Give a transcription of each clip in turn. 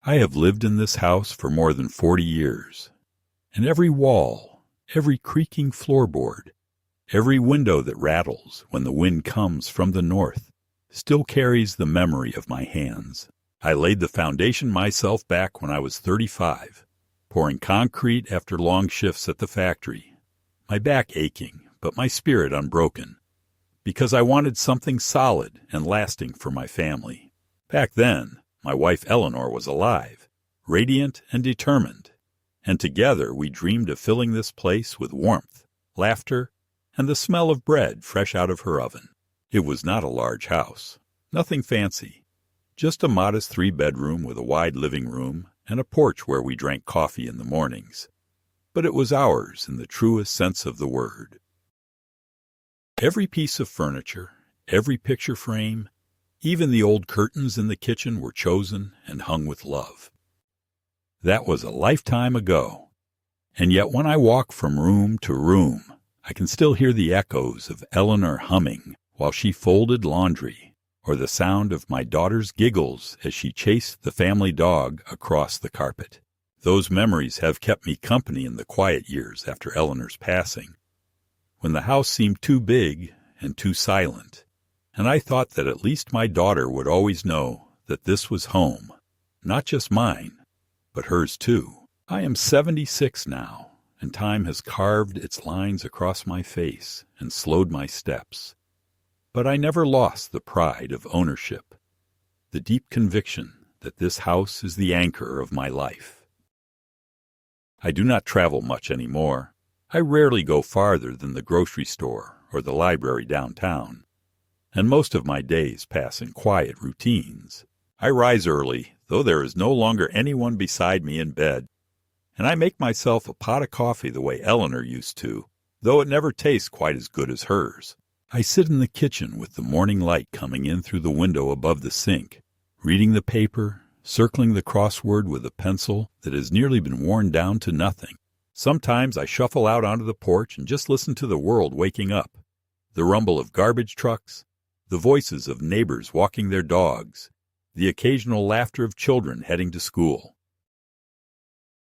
I have lived in this house for more than 40 years, and every wall, every creaking floorboard, every window that rattles when the wind comes from the north still carries the memory of my hands. I laid the foundation myself back when I was 35, pouring concrete after long shifts at the factory, my back aching but my spirit unbroken, because I wanted something solid and lasting for my family. Back then, my wife Eleanor was alive, radiant and determined, and together we dreamed of filling this place with warmth, laughter, and the smell of bread fresh out of her oven. It was not a large house, nothing fancy, just a modest 3-bedroom with a wide living room and a porch where we drank coffee in the mornings. But it was ours in the truest sense of the word. Every piece of furniture, every picture frame, even the old curtains in the kitchen were chosen and hung with love. That was a lifetime ago, and yet when I walk from room to room, I can still hear the echoes of Eleanor humming while she folded laundry, or the sound of my daughter's giggles as she chased the family dog across the carpet. Those memories have kept me company in the quiet years after Eleanor's passing, when the house seemed too big and too silent, and I thought that at least my daughter would always know that this was home, not just mine, but hers too. I am 76 now, and time has carved its lines across my face and slowed my steps. But I never lost the pride of ownership, the deep conviction that this house is the anchor of my life. I do not travel much anymore. I rarely go farther than the grocery store or the library downtown, and most of my days pass in quiet routines. I rise early, though there is no longer anyone beside me in bed, and I make myself a pot of coffee the way Eleanor used to, though it never tastes quite as good as hers. I sit in the kitchen with the morning light coming in through the window above the sink, reading the paper, circling the crossword with a pencil that has nearly been worn down to nothing. Sometimes I shuffle out onto the porch and just listen to the world waking up, the rumble of garbage trucks, the voices of neighbors walking their dogs, the occasional laughter of children heading to school.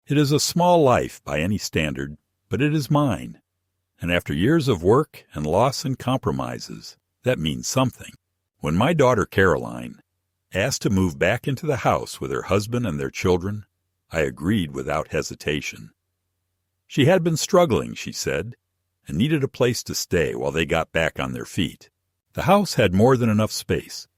It is a small life by any standard, but it is mine, and after years of work and loss and compromises, that means something. When my daughter Caroline asked to move back into the house with her husband and their children, I agreed without hesitation. She had been struggling, she said, and needed a place to stay while they got back on their feet. The house had more than enough space,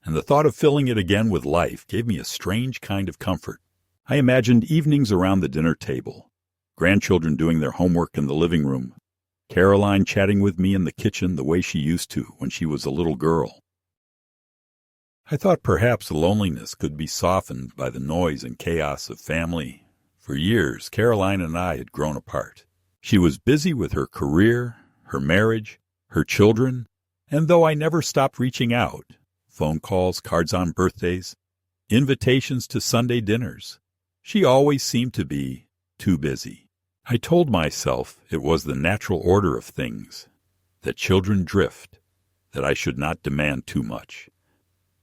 and the thought of filling it again with life gave me a strange kind of comfort. I imagined evenings around the dinner table, grandchildren doing their homework in the living room, Caroline chatting with me in the kitchen the way she used to when she was a little girl. I thought perhaps loneliness could be softened by the noise and chaos of family. For years, Caroline and I had grown apart. She was busy with her career, her marriage, her children, and though I never stopped reaching out, phone calls, cards on birthdays, invitations to Sunday dinners, she always seemed to be too busy. I told myself it was the natural order of things, that children drift, that I should not demand too much.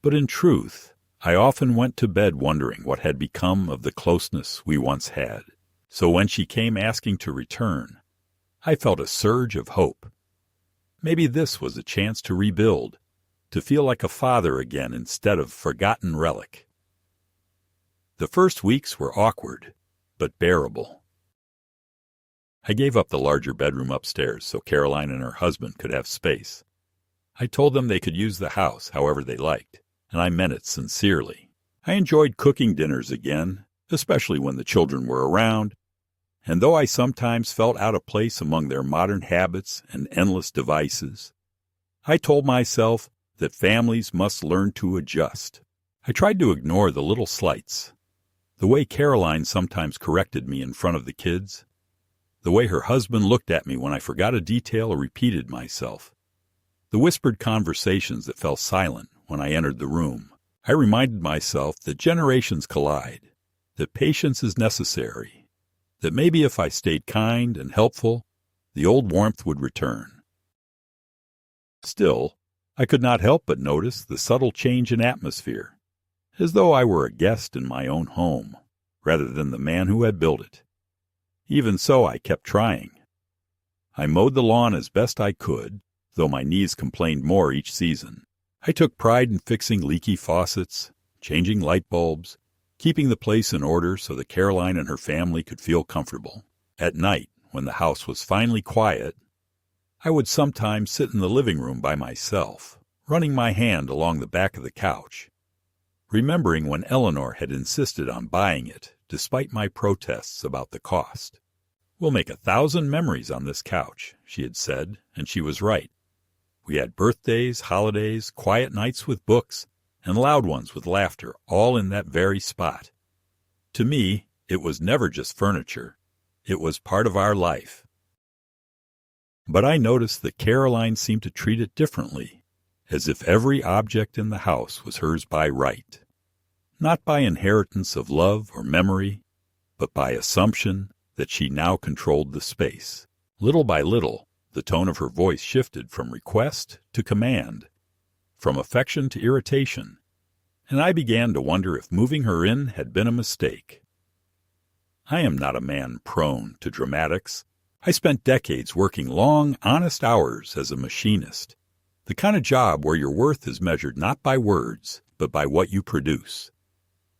But in truth, I often went to bed wondering what had become of the closeness we once had. So when she came asking to return, I felt a surge of hope. Maybe this was a chance to rebuild, to feel like a father again instead of forgotten relic. The first weeks were awkward, but bearable. I gave up the larger bedroom upstairs so Caroline and her husband could have space. I told them they could use the house however they liked, and I meant it sincerely. I enjoyed cooking dinners again, especially when the children were around, and though I sometimes felt out of place among their modern habits and endless devices, I told myself that families must learn to adjust. I tried to ignore the little slights, the way Caroline sometimes corrected me in front of the kids, the way her husband looked at me when I forgot a detail or repeated myself, the whispered conversations that fell silent when I entered the room. I reminded myself that generations collide, that patience is necessary, that maybe if I stayed kind and helpful, the old warmth would return. Still, I could not help but notice the subtle change in atmosphere, as though I were a guest in my own home, rather than the man who had built it. Even so, I kept trying. I mowed the lawn as best I could, though my knees complained more each season. I took pride in fixing leaky faucets, changing light bulbs, keeping the place in order so that Caroline and her family could feel comfortable. At night, when the house was finally quiet, I would sometimes sit in the living room by myself, running my hand along the back of the couch, remembering when Eleanor had insisted on buying it, despite my protests about the cost. "We'll make 1,000 memories on this couch," she had said, and she was right. We had birthdays, holidays, quiet nights with books, and loud ones with laughter, all in that very spot. To me, it was never just furniture. It was part of our life. But I noticed that Caroline seemed to treat it differently, as if every object in the house was hers by right. Not by inheritance of love or memory, but by assumption that she now controlled the space. Little by little, the tone of her voice shifted from request to command, from affection to irritation, and I began to wonder if moving her in had been a mistake. I am not a man prone to dramatics. I spent decades working long, honest hours as a machinist, the kind of job where your worth is measured not by words, but by what you produce.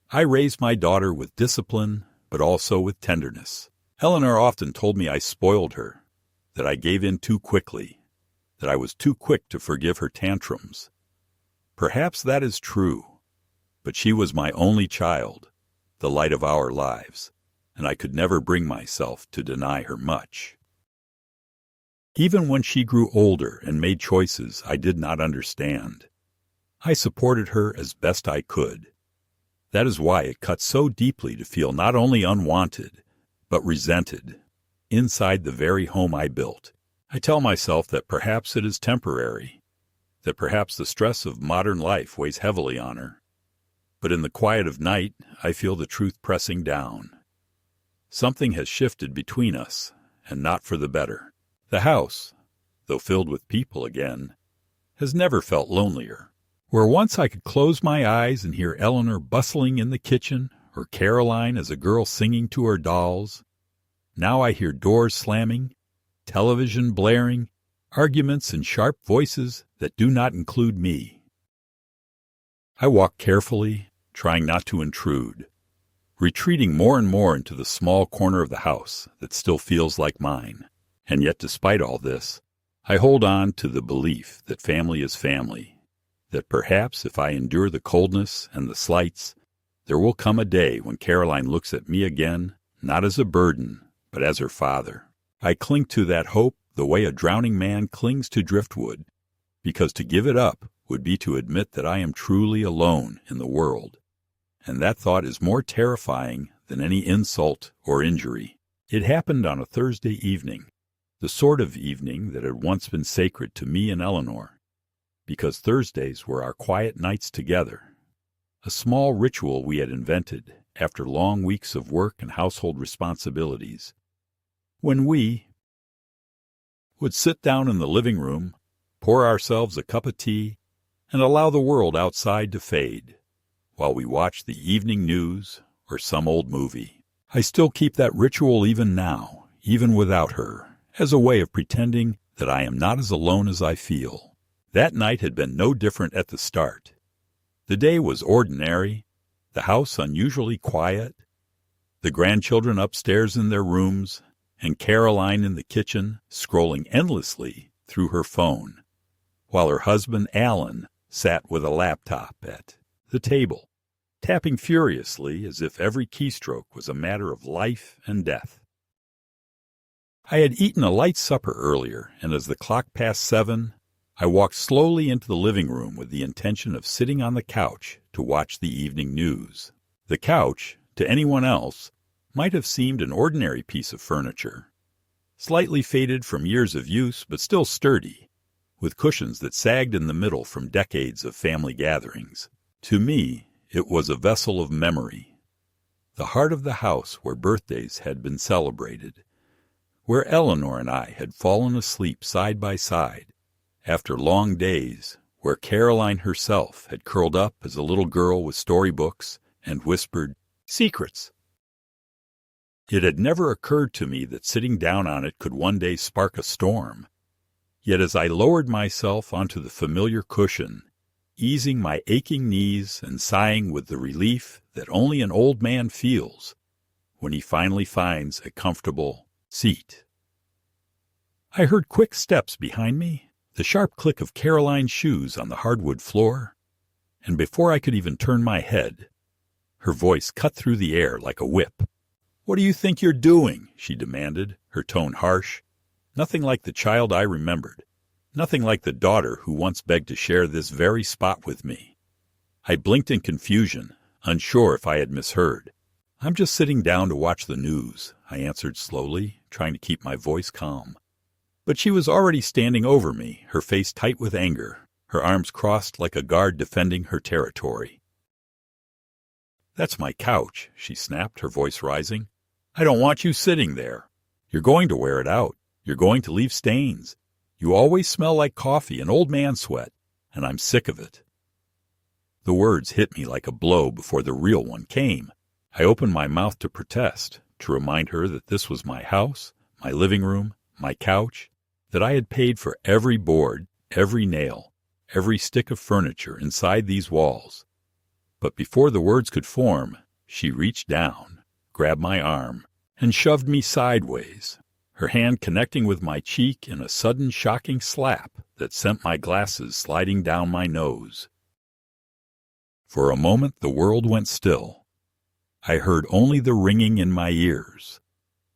I raised my daughter with discipline, but also with tenderness. Eleanor often told me I spoiled her, that I gave in too quickly, that I was too quick to forgive her tantrums. Perhaps that is true, but she was my only child, the light of our lives, and I could never bring myself to deny her much. Even when she grew older and made choices I did not understand, I supported her as best I could. That is why it cut so deeply to feel not only unwanted, but resented, inside the very home I built. I tell myself that perhaps it is temporary, that perhaps the stress of modern life weighs heavily on her. But in the quiet of night, I feel the truth pressing down. Something has shifted between us, and not for the better. The house, though filled with people again, has never felt lonelier. Where once I could close my eyes and hear Eleanor bustling in the kitchen, or Caroline as a girl singing to her dolls, now I hear doors slamming, television blaring, arguments and sharp voices that do not include me. I walk carefully, trying not to intrude, retreating more and more into the small corner of the house that still feels like mine. And yet, despite all this, I hold on to the belief that family is family, that perhaps if I endure the coldness and the slights, there will come a day when Caroline looks at me again, not as a burden, but as her father. I cling to that hope the way a drowning man clings to driftwood, because to give it up would be to admit that I am truly alone in the world, and that thought is more terrifying than any insult or injury. It happened on a Thursday evening, the sort of evening that had once been sacred to me and Eleanor, because Thursdays were our quiet nights together, a small ritual we had invented after long weeks of work and household responsibilities, when we would sit down in the living room, pour ourselves a cup of tea, and allow the world outside to fade, while we watched the evening news or some old movie. I still keep that ritual even now, even without her, as a way of pretending that I am not as alone as I feel. That night had been no different at the start. The day was ordinary, the house unusually quiet, the grandchildren upstairs in their rooms, and Caroline in the kitchen scrolling endlessly through her phone, while her husband Alan sat with a laptop at the table, tapping furiously as if every keystroke was a matter of life and death. I had eaten a light supper earlier, and as the clock passed 7, I walked slowly into the living room with the intention of sitting on the couch to watch the evening news. The couch, to anyone else, might have seemed an ordinary piece of furniture, slightly faded from years of use but still sturdy, with cushions that sagged in the middle from decades of family gatherings. To me, it was a vessel of memory, the heart of the house where birthdays had been celebrated, where Eleanor and I had fallen asleep side by side after long days where Caroline herself had curled up as a little girl with storybooks and whispered secrets. It had never occurred to me that sitting down on it could one day spark a storm. Yet as I lowered myself onto the familiar cushion, easing my aching knees and sighing with the relief that only an old man feels when he finally finds a comfortable seat, I heard quick steps behind me, the sharp click of Caroline's shoes on the hardwood floor, and before I could even turn my head, her voice cut through the air like a whip. "What do you think you're doing?" she demanded, her tone harsh. Nothing like the child I remembered, nothing like the daughter who once begged to share this very spot with me. I blinked in confusion, unsure if I had misheard. "I'm just sitting down to watch the news," I answered slowly, trying to keep my voice calm. But she was already standing over me, her face tight with anger, her arms crossed like a guard defending her territory. "That's my couch," she snapped, her voice rising. "I don't want you sitting there. You're going to wear it out. You're going to leave stains. You always smell like coffee and old man sweat, and I'm sick of it." The words hit me like a blow before the real one came. I opened my mouth to protest, to remind her that this was my house, my living room, my couch, that I had paid for every board, every nail, every stick of furniture inside these walls. But before the words could form, she reached down, grabbed my arm, and shoved me sideways, her hand connecting with my cheek in a sudden shocking slap that sent my glasses sliding down my nose. For a moment the world went still. I heard only the ringing in my ears,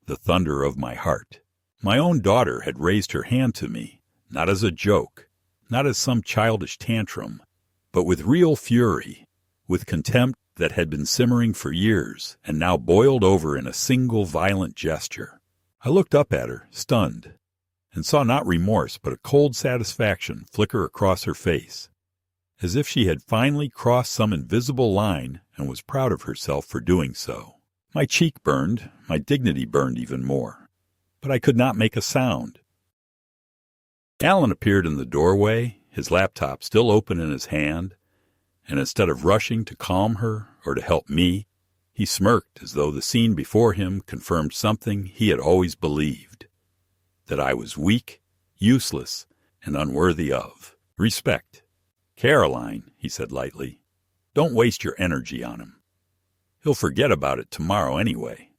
the thunder of my heart. My own daughter had raised her hand to me, not as a joke, not as some childish tantrum, but with real fury, with contempt that had been simmering for years and now boiled over in a single violent gesture. I looked up at her, stunned, and saw not remorse but a cold satisfaction flicker across her face, as if she had finally crossed some invisible line and was proud of herself for doing so. My cheek burned, my dignity burned even more. But I could not make a sound. Alan appeared in the doorway, his laptop still open in his hand, and instead of rushing to calm her or to help me, he smirked as though the scene before him confirmed something he had always believed, that I was weak, useless, and unworthy of respect. "Caroline," he said lightly, "don't waste your energy on him. He'll forget about it tomorrow anyway."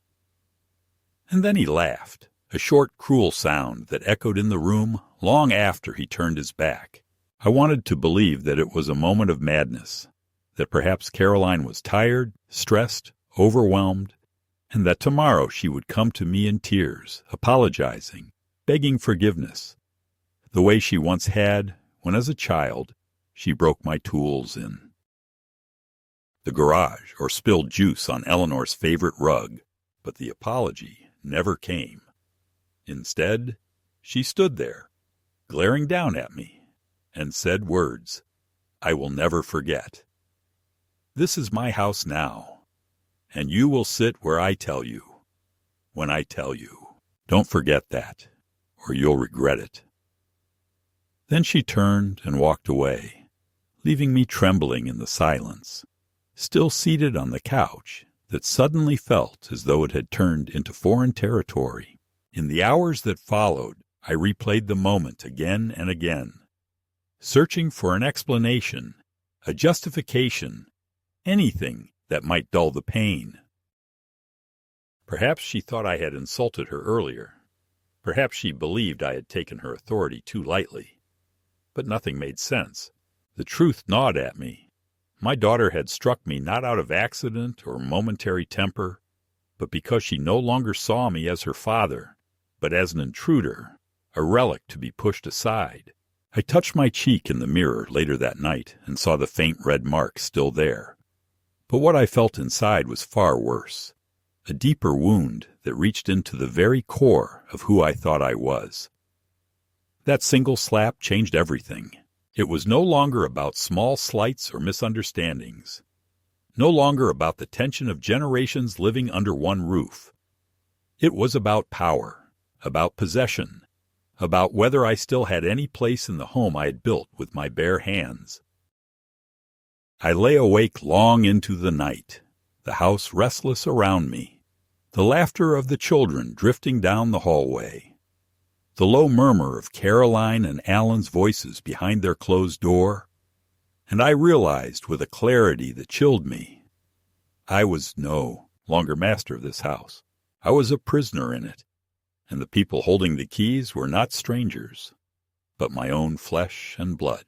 And then he laughed. A short, cruel sound that echoed in the room long after he turned his back. I wanted to believe that it was a moment of madness, that perhaps Caroline was tired, stressed, overwhelmed, and that tomorrow she would come to me in tears, apologizing, begging forgiveness, the way she once had when, as a child, she broke my tools in the garage or spilled juice on Eleanor's favorite rug, but the apology never came. Instead, she stood there, glaring down at me, and said words I will never forget. "This is my house now, and you will sit where I tell you, when I tell you. Don't forget that, or you'll regret it." Then she turned and walked away, leaving me trembling in the silence, still seated on the couch that suddenly felt as though it had turned into foreign territory. In the hours that followed, I replayed the moment again and again, searching for an explanation, a justification, anything that might dull the pain. Perhaps she thought I had insulted her earlier. Perhaps she believed I had taken her authority too lightly. But nothing made sense. The truth gnawed at me. My daughter had struck me not out of accident or momentary temper, but because she no longer saw me as her father, but as an intruder, a relic to be pushed aside. I touched my cheek in the mirror later that night and saw the faint red mark still there. But what I felt inside was far worse, a deeper wound that reached into the very core of who I thought I was. That single slap changed everything. It was no longer about small slights or misunderstandings, no longer about the tension of generations living under one roof. It was about power, about possession, about whether I still had any place in the home I had built with my bare hands. I lay awake long into the night, the house restless around me, the laughter of the children drifting down the hallway, the low murmur of Caroline and Alan's voices behind their closed door, and I realized with a clarity that chilled me, I was no longer master of this house. I was a prisoner in it, and the people holding the keys were not strangers, but my own flesh and blood.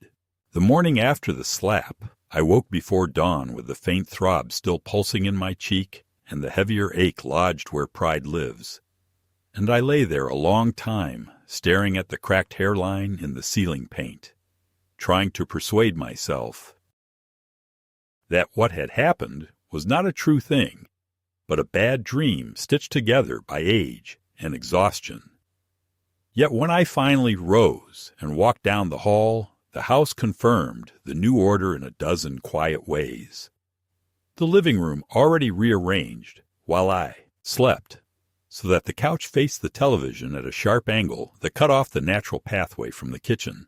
The morning after the slap, I woke before dawn with the faint throb still pulsing in my cheek and the heavier ache lodged where pride lives. And I lay there a long time, staring at the cracked hairline in the ceiling paint, trying to persuade myself that what had happened was not a true thing, but a bad dream stitched together by age and exhaustion. Yet when I finally rose and walked down the hall, the house confirmed the new order in a dozen quiet ways. The living room already rearranged while I slept, so that the couch faced the television at a sharp angle that cut off the natural pathway from the kitchen.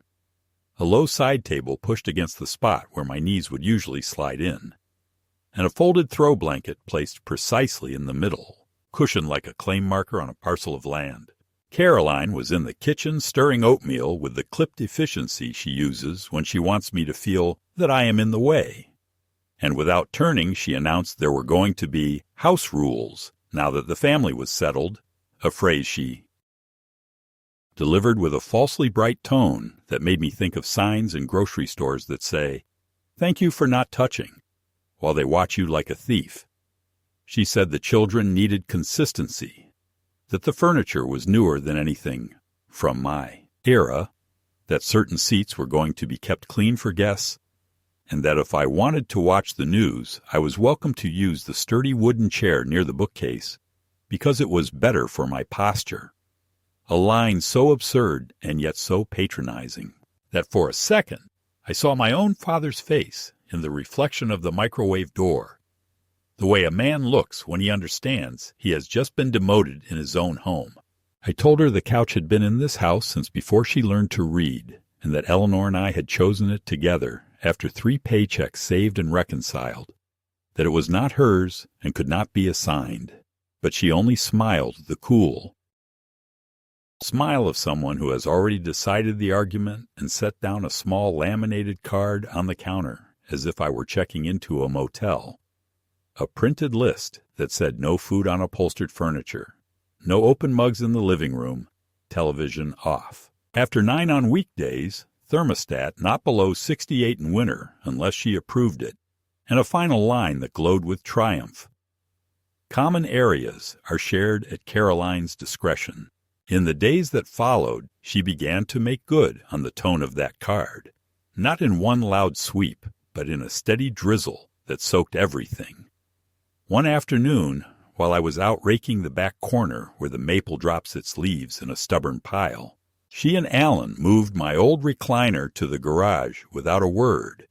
A low side table pushed against the spot where my knees would usually slide in, and a folded throw blanket placed precisely in the middle, cushioned like a claim marker on a parcel of land. Caroline was in the kitchen stirring oatmeal with the clipped efficiency she uses when she wants me to feel that I am in the way. And without turning, she announced there were going to be house rules now that the family was settled, a phrase she delivered with a falsely bright tone that made me think of signs in grocery stores that say, "Thank you for not touching," while they watch you like a thief. She said the children needed consistency, that the furniture was newer than anything from my era, that certain seats were going to be kept clean for guests, and that if I wanted to watch the news, I was welcome to use the sturdy wooden chair near the bookcase, because it was better for my posture. A line so absurd and yet so patronizing that for a second I saw my own father's face in the reflection of the microwave door, the way a man looks when he understands he has just been demoted in his own home. I told her the couch had been in this house since before she learned to read, and that Eleanor and I had chosen it together after 3 paychecks saved and reconciled, that it was not hers and could not be assigned. But she only smiled the cool smile of someone who has already decided the argument and set down a small laminated card on the counter as if I were checking into a motel. A printed list that said no food on upholstered furniture, no open mugs in the living room, television off. After 9 on weekdays, thermostat not below 68 in winter unless she approved it, and a final line that glowed with triumph. Common areas are shared at Caroline's discretion. In the days that followed, she began to make good on the tone of that card, not in one loud sweep, but in a steady drizzle that soaked everything. One afternoon, while I was out raking the back corner where the maple drops its leaves in a stubborn pile, she and Alan moved my old recliner to the garage without a word,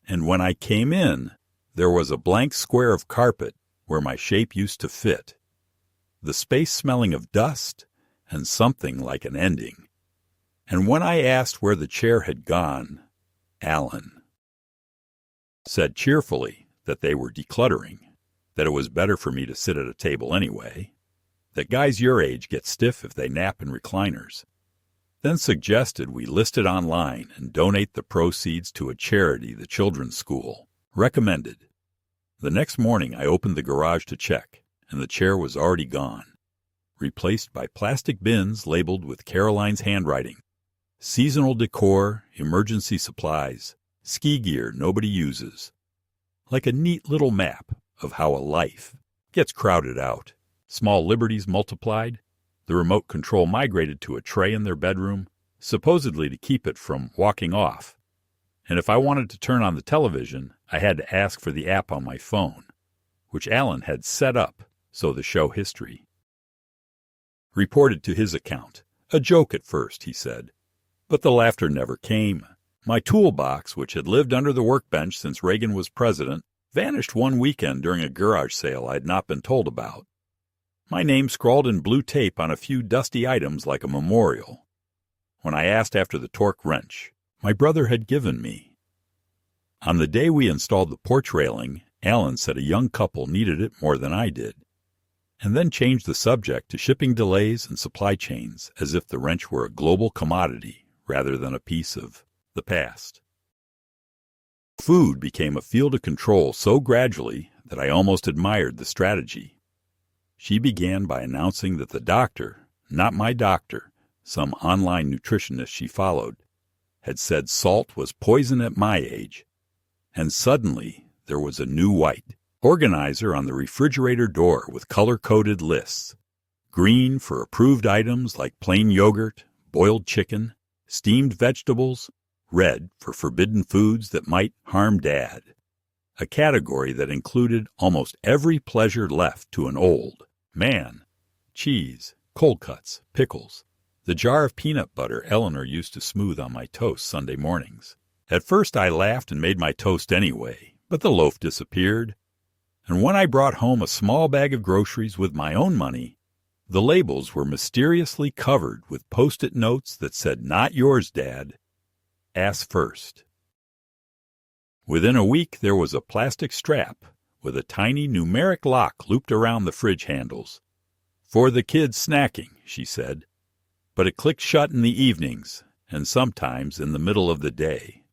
and when I came in, there was a blank square of carpet where my shape used to fit, the space smelling of dust and something like an ending. And when I asked where the chair had gone, Alan said cheerfully that they were decluttering, that it was better for me to sit at a table anyway, that guys your age get stiff if they nap in recliners, then suggested we list it online and donate the proceeds to a charity the children's school recommended. The next morning I opened the garage to check, and the chair was already gone, replaced by plastic bins labeled with Caroline's handwriting, seasonal decor, emergency supplies, ski gear nobody uses, like a neat little map of how a life gets crowded out. Small liberties multiplied, the remote control migrated to a tray in their bedroom, supposedly to keep it from walking off. And if I wanted to turn on the television, I had to ask for the app on my phone, which Alan had set up so the show history reported to his account. A joke at first, he said, but the laughter never came. My toolbox, which had lived under the workbench since Reagan was president, vanished one weekend during a garage sale I had not been told about. My name scrawled in blue tape on a few dusty items like a memorial. when I asked after the torque wrench my brother had given me. On the day we installed the porch railing, Alan said a young couple needed it more than I did, and then changed the subject to shipping delays and supply chains as if the wrench were a global commodity rather than a piece of the past. Food became a field of control so gradually that I almost admired the strategy. She began by announcing that the doctor, not my doctor, some online nutritionist she followed, had said salt was poison at my age, and suddenly there was a new white organizer on the refrigerator door with color-coded lists. Green for approved items like plain yogurt, boiled chicken, steamed vegetables, red for forbidden foods that might harm Dad. A category that included almost every pleasure left to an old man. Cheese, cold cuts, pickles, the jar of peanut butter Eleanor used to smooth on my toast Sunday mornings. At first I laughed and made my toast anyway, but the loaf disappeared. And when I brought home a small bag of groceries with my own money, the labels were mysteriously covered with Post-it notes that said, "Not yours, Dad. Ask first." Within a week there was a plastic strap with a tiny numeric lock looped around the fridge handles. "For the kids snacking," she said, but it clicked shut in the evenings and sometimes in the middle of the day,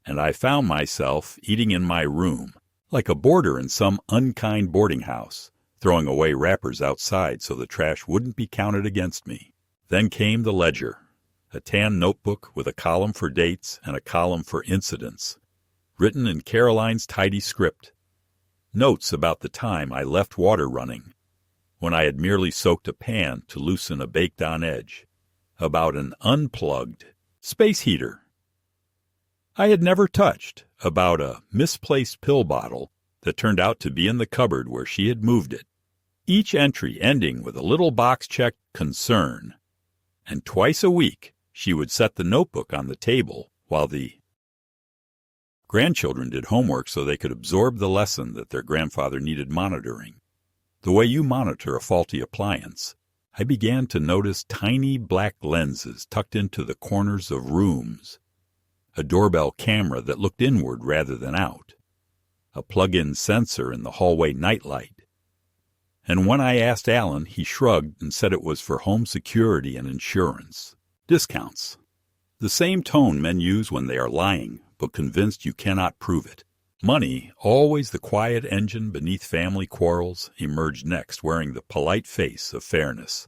and I found myself eating in my room like a boarder in some unkind boarding house, throwing away wrappers outside so the trash wouldn't be counted against me. Then came the ledger, a tan notebook with a column for dates and a column for incidents, written in Caroline's tidy script. Notes about the time I left water running, when I had merely soaked a pan to loosen a baked-on edge, about an unplugged space heater I had never touched, about a misplaced pill bottle that turned out to be in the cupboard where she had moved it, each entry ending with a little box checked "concern." And twice a week she would set the notebook on the table while the grandchildren did homework so they could absorb the lesson that their grandfather needed monitoring. The way you monitor a faulty appliance, I began to notice tiny black lenses tucked into the corners of rooms, a doorbell camera that looked inward rather than out, a plug-in sensor in the hallway nightlight. And when I asked Alan, he shrugged and said it was for home security and insurance. Discounts. The same tone men use when they are lying, but convinced you cannot prove it. Money, always the quiet engine beneath family quarrels, emerged next wearing the polite face of fairness.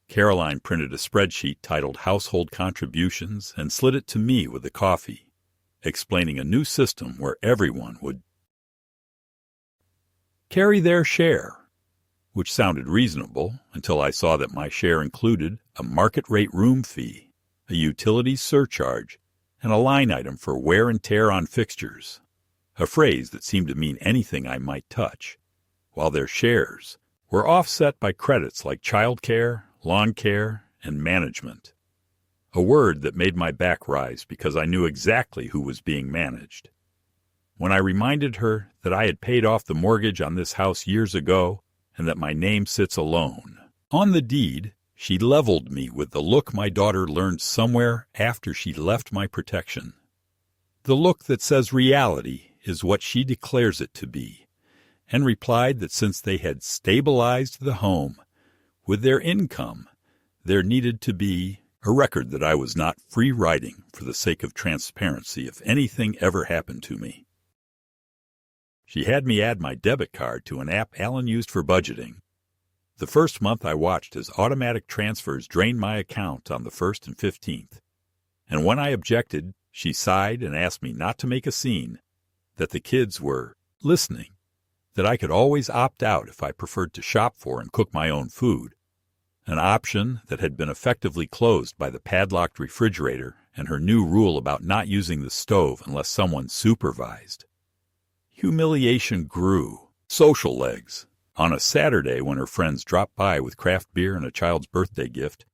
Caroline printed a spreadsheet titled Household Contributions and slid it to me with the coffee, explaining a new system where everyone would carry their share, which sounded reasonable until I saw that my share included a market-rate room fee, a utilities surcharge, and a line item for wear and tear on fixtures, a phrase that seemed to mean anything I might touch, while their shares were offset by credits like child care, lawn care, and management, a word that made my back rise because I knew exactly who was being managed. When I reminded her that I had paid off the mortgage on this house years ago and that my name sits alone on the deed, she leveled me with the look my daughter learned somewhere after she left my protection. The look that says reality is what she declares it to be, and replied that since they had stabilized the home with their income, there needed to be a record that I was not free riding for the sake of transparency if anything ever happened to me. She had me add my debit card to an app Alan used for budgeting. The first month I watched as automatic transfers drained my account on the 1st and 15th, and when I objected, she sighed and asked me not to make a scene, that the kids were listening, that I could always opt out if I preferred to shop for and cook my own food, an option that had been effectively closed by the padlocked refrigerator and her new rule about not using the stove unless someone supervised. Humiliation grew. Social legs. On a Saturday when her friends dropped by with craft beer and a child's birthday gift,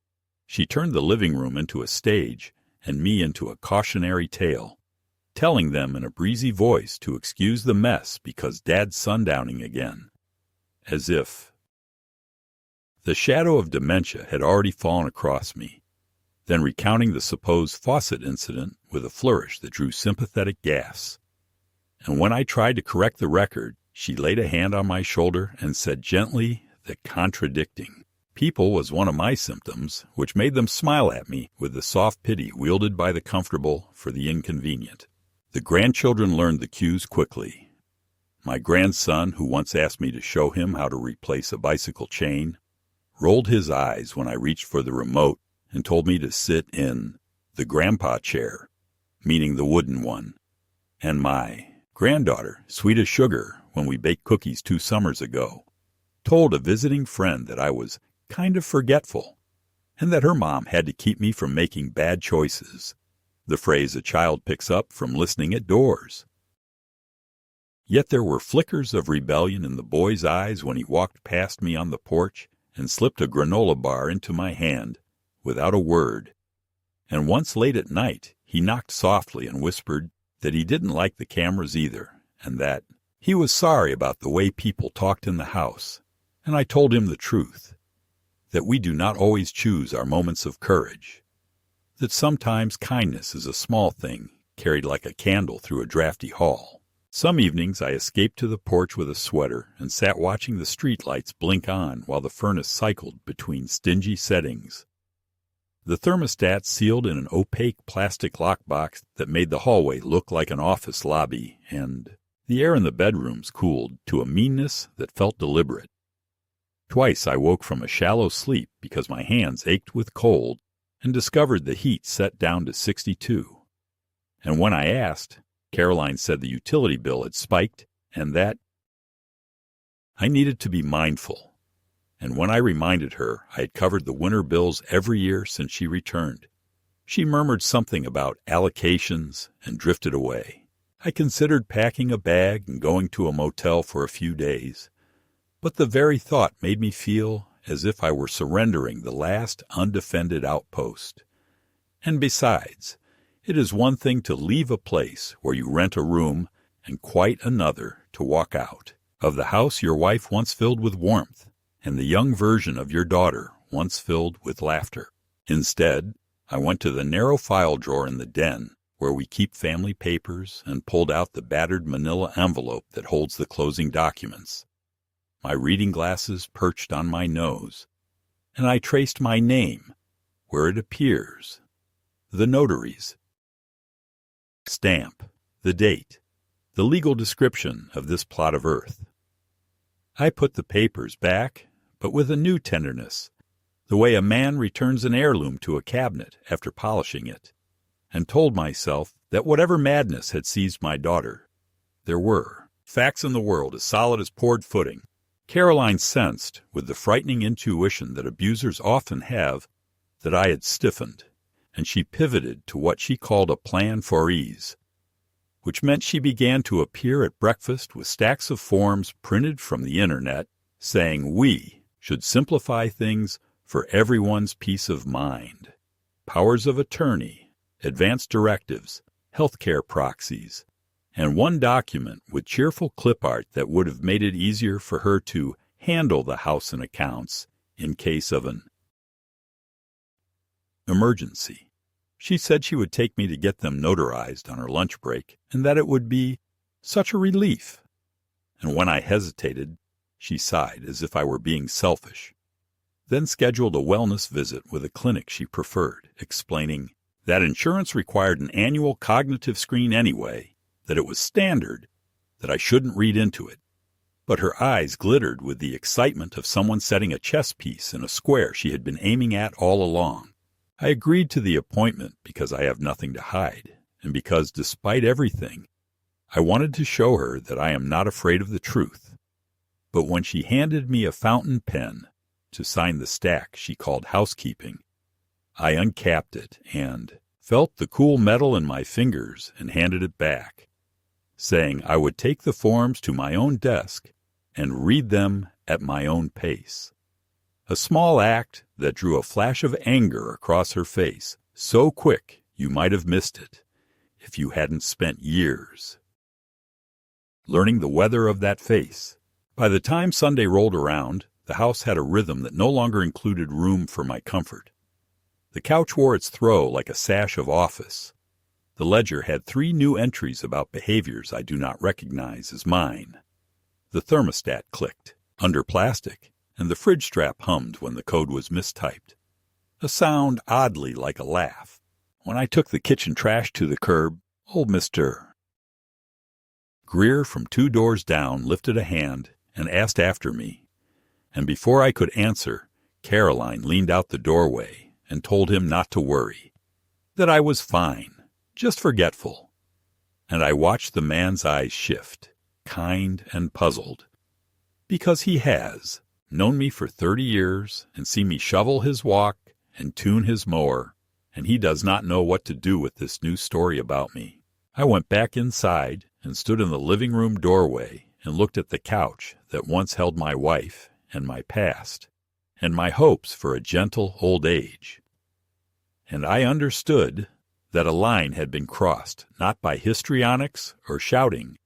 she turned the living room into a stage and me into a cautionary tale, telling them in a breezy voice to excuse the mess because Dad's sundowning again, as if the shadow of dementia had already fallen across me. then recounting the supposed faucet incident with a flourish that drew sympathetic gasps. And when I tried to correct the record, she laid a hand on my shoulder and said gently that contradicting people was one of my symptoms, which made them smile at me with the soft pity wielded by the comfortable for the inconvenient. The grandchildren learned the cues quickly. My grandson, who once asked me to show him how to replace a bicycle chain, rolled his eyes when I reached for the remote and told me to sit in the grandpa chair, meaning the wooden one. And my granddaughter, sweet as sugar, when we baked cookies 2 summers ago, told a visiting friend that I was kind of forgetful and that her mom had to keep me from making bad choices, the phrase a child picks up from listening at doors. Yet there were flickers of rebellion in the boy's eyes when he walked past me on the porch and slipped a granola bar into my hand without a word. And once late at night, he knocked softly and whispered that he didn't like the cameras either, and that he was sorry about the way people talked in the house. And I told him the truth, that we do not always choose our moments of courage, that sometimes kindness is a small thing carried like a candle through a drafty hall. Some evenings I escaped to the porch with a sweater and sat watching the street lights blink on while the furnace cycled between stingy settings. The thermostat sealed in an opaque plastic lockbox that made the hallway look like an office lobby, and the air in the bedrooms cooled to a meanness that felt deliberate. Twice I woke from a shallow sleep because my hands ached with cold and discovered the heat set down to 62. And when I asked, Caroline said the utility bill had spiked and that I needed to be mindful. And when I reminded her I had covered the winter bills every year since she returned, she murmured something about allocations and drifted away. I considered packing a bag and going to a motel for a few days, but the very thought made me feel as if I were surrendering the last undefended outpost. And besides, it is one thing to leave a place where you rent a room and quite another to walk out of the house your wife once filled with warmth and the young version of your daughter once filled with laughter. Instead, I went to the narrow file drawer in the den where we keep family papers and pulled out the battered manila envelope that holds the closing documents. My reading glasses perched on my nose, and I traced my name where it appears, the notary's stamp, the date, the legal description of this plot of earth. I put the papers back, but with a new tenderness, the way a man returns an heirloom to a cabinet after polishing it, and told myself that whatever madness had seized my daughter, there were facts in the world as solid as poured footing. Caroline sensed, with the frightening intuition that abusers often have, that I had stiffened, and she pivoted to what she called a plan for ease, which meant she began to appear at breakfast with stacks of forms printed from the internet saying we should simplify things for everyone's peace of mind. Powers of attorney, advance directives, healthcare proxies, and one document with cheerful clip art that would have made it easier for her to handle the house and accounts in case of an emergency. She said she would take me to get them notarized on her lunch break and that it would be such a relief. And when I hesitated, she sighed as if I were being selfish, then scheduled a wellness visit with a clinic she preferred, explaining that insurance required an annual cognitive screen anyway, that it was standard, that I shouldn't read into it. But her eyes glittered with the excitement of someone setting a chess piece in a square she had been aiming at all along. I agreed to the appointment because I have nothing to hide, and because, despite everything, I wanted to show her that I am not afraid of the truth. But when she handed me a fountain pen to sign the stack she called housekeeping, I uncapped it and felt the cool metal in my fingers and handed it back, saying I would take the forms to my own desk and read them at my own pace. A small act that drew a flash of anger across her face, so quick you might have missed it if you hadn't spent years learning the weather of that face. By the time Sunday rolled around, the house had a rhythm that no longer included room for my comfort. The couch wore its throw like a sash of office. The ledger had 3 new entries about behaviors I do not recognize as mine. The thermostat clicked, under plastic, and the fridge strap hummed when the code was mistyped. A sound oddly like a laugh. When I took the kitchen trash to the curb, old Mr. Greer from 2 doors down lifted a hand and asked after me, and before I could answer, Caroline leaned out the doorway and told him not to worry, that I was fine, just forgetful. And I watched the man's eyes shift, kind and puzzled, because he has known me for 30 years and seen me shovel his walk and tune his mower, and he does not know what to do with this new story about me. I went back inside and stood in the living room doorway and looked at the couch that once held my wife and my past, and my hopes for a gentle old age. And I understood that a line had been crossed not by histrionics or shouting,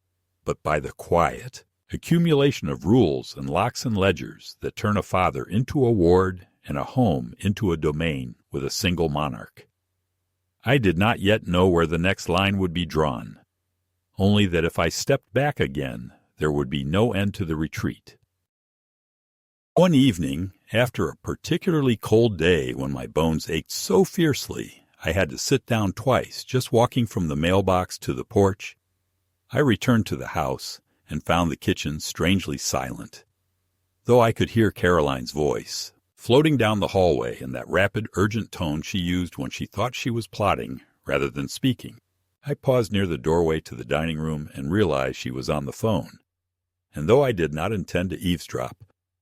but by the quiet accumulation of rules and locks and ledgers that turn a father into a ward and a home into a domain with a single monarch. I did not yet know where the next line would be drawn, only that if I stepped back again, there would be no end to the retreat. One evening, after a particularly cold day when my bones ached so fiercely I had to sit down twice just walking from the mailbox to the porch, I returned to the house and found the kitchen strangely silent. Though I could hear Caroline's voice, floating down the hallway in that rapid, urgent tone she used when she thought she was plotting rather than speaking, I paused near the doorway to the dining room and realized she was on the phone. And though I did not intend to eavesdrop,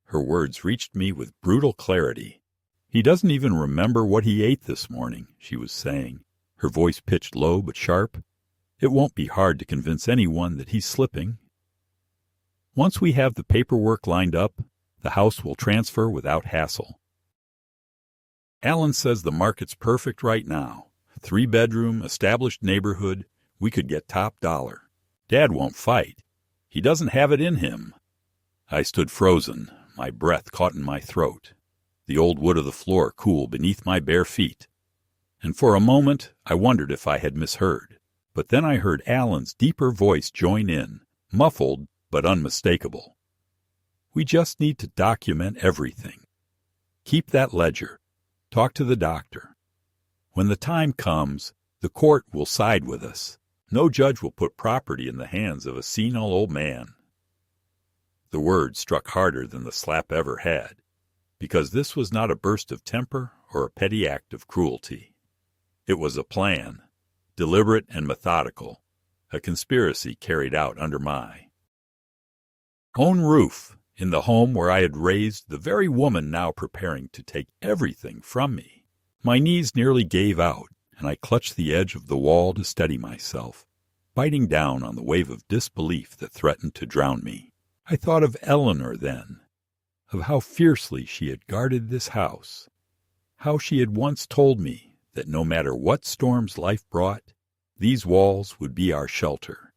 her words reached me with brutal clarity. "He doesn't even remember what he ate this morning," she was saying, her voice pitched low but sharp. "It won't be hard to convince anyone that he's slipping. Once we have the paperwork lined up, the house will transfer without hassle. Alan says the market's perfect right now. 3-bedroom, established neighborhood, we could get top dollar. Dad won't fight. He doesn't have it in him." I stood frozen, my breath caught in my throat, the old wood of the floor cool beneath my bare feet. And for a moment I wondered if I had misheard. But then I heard Alan's deeper voice join in, muffled but unmistakable. "We just need to document everything. Keep that ledger. Talk to the doctor. When the time comes, the court will side with us. No judge will put property in the hands of a senile old man." The word struck harder than the slap ever had, because this was not a burst of temper or a petty act of cruelty. It was a plan, deliberate and methodical, a conspiracy carried out under my own roof, in the home where I had raised the very woman now preparing to take everything from me. My knees nearly gave out, and I clutched the edge of the wall to steady myself, biting down on the wave of disbelief that threatened to drown me. I thought of Eleanor then, of how fiercely she had guarded this house, how she had once told me that no matter what storms life brought, these walls would be our shelter.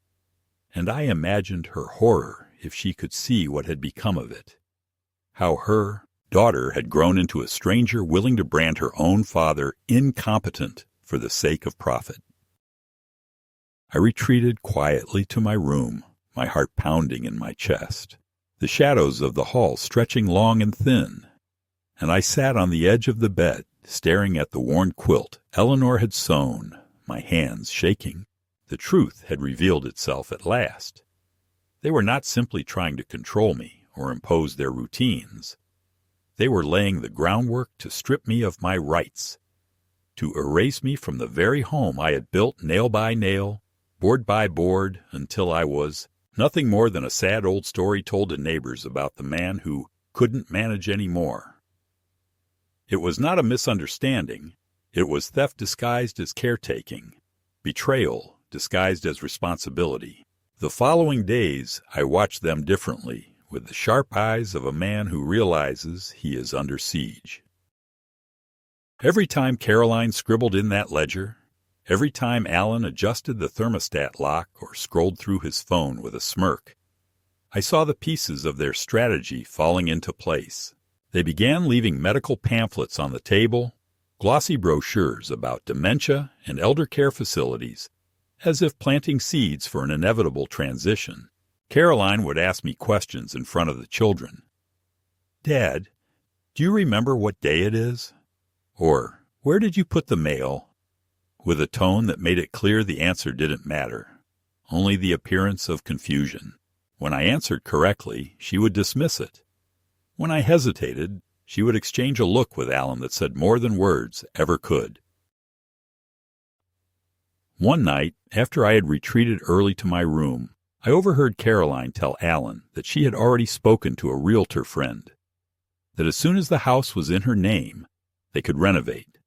And I imagined her horror if she could see what had become of it, how her daughter had grown into a stranger willing to brand her own father incompetent for the sake of profit. I retreated quietly to my room, my heart pounding in my chest, the shadows of the hall stretching long and thin, and I sat on the edge of the bed, staring at the worn quilt Eleanor had sewn, my hands shaking. The truth had revealed itself at last. They were not simply trying to control me or impose their routines. They were laying the groundwork to strip me of my rights, to erase me from the very home I had built nail by nail, board by board, until I was nothing more than a sad old story told to neighbors about the man who couldn't manage any more. It was not a misunderstanding. It was theft disguised as caretaking, betrayal disguised as responsibility. The following days I watched them differently, with the sharp eyes of a man who realizes he is under siege. Every time Caroline scribbled in that ledger, every time Alan adjusted the thermostat lock or scrolled through his phone with a smirk, I saw the pieces of their strategy falling into place. They began leaving medical pamphlets on the table, glossy brochures about dementia and elder care facilities, as if planting seeds for an inevitable transition. Caroline would ask me questions in front of the children. "Dad, do you remember what day it is?" Or, "Where did you put the mail?" With a tone that made it clear the answer didn't matter, only the appearance of confusion. When I answered correctly, she would dismiss it. When I hesitated, she would exchange a look with Alan that said more than words ever could. One night, after I had retreated early to my room, I overheard Caroline tell Alan that she had already spoken to a realtor friend, that as soon as the house was in her name, they could renovate,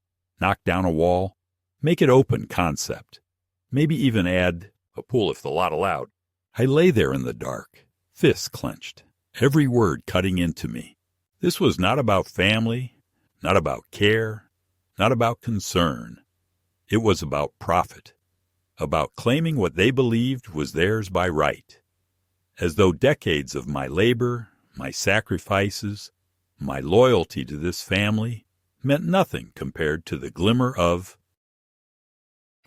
knock down a wall, make it open concept, maybe even add a pool if the lot allowed. I lay there in the dark, fists clenched, every word cutting into me. This was not about family, not about care, not about concern. It was about profit, about claiming what they believed was theirs by right, as though decades of my labor, my sacrifices, my loyalty to this family meant nothing compared to the glimmer of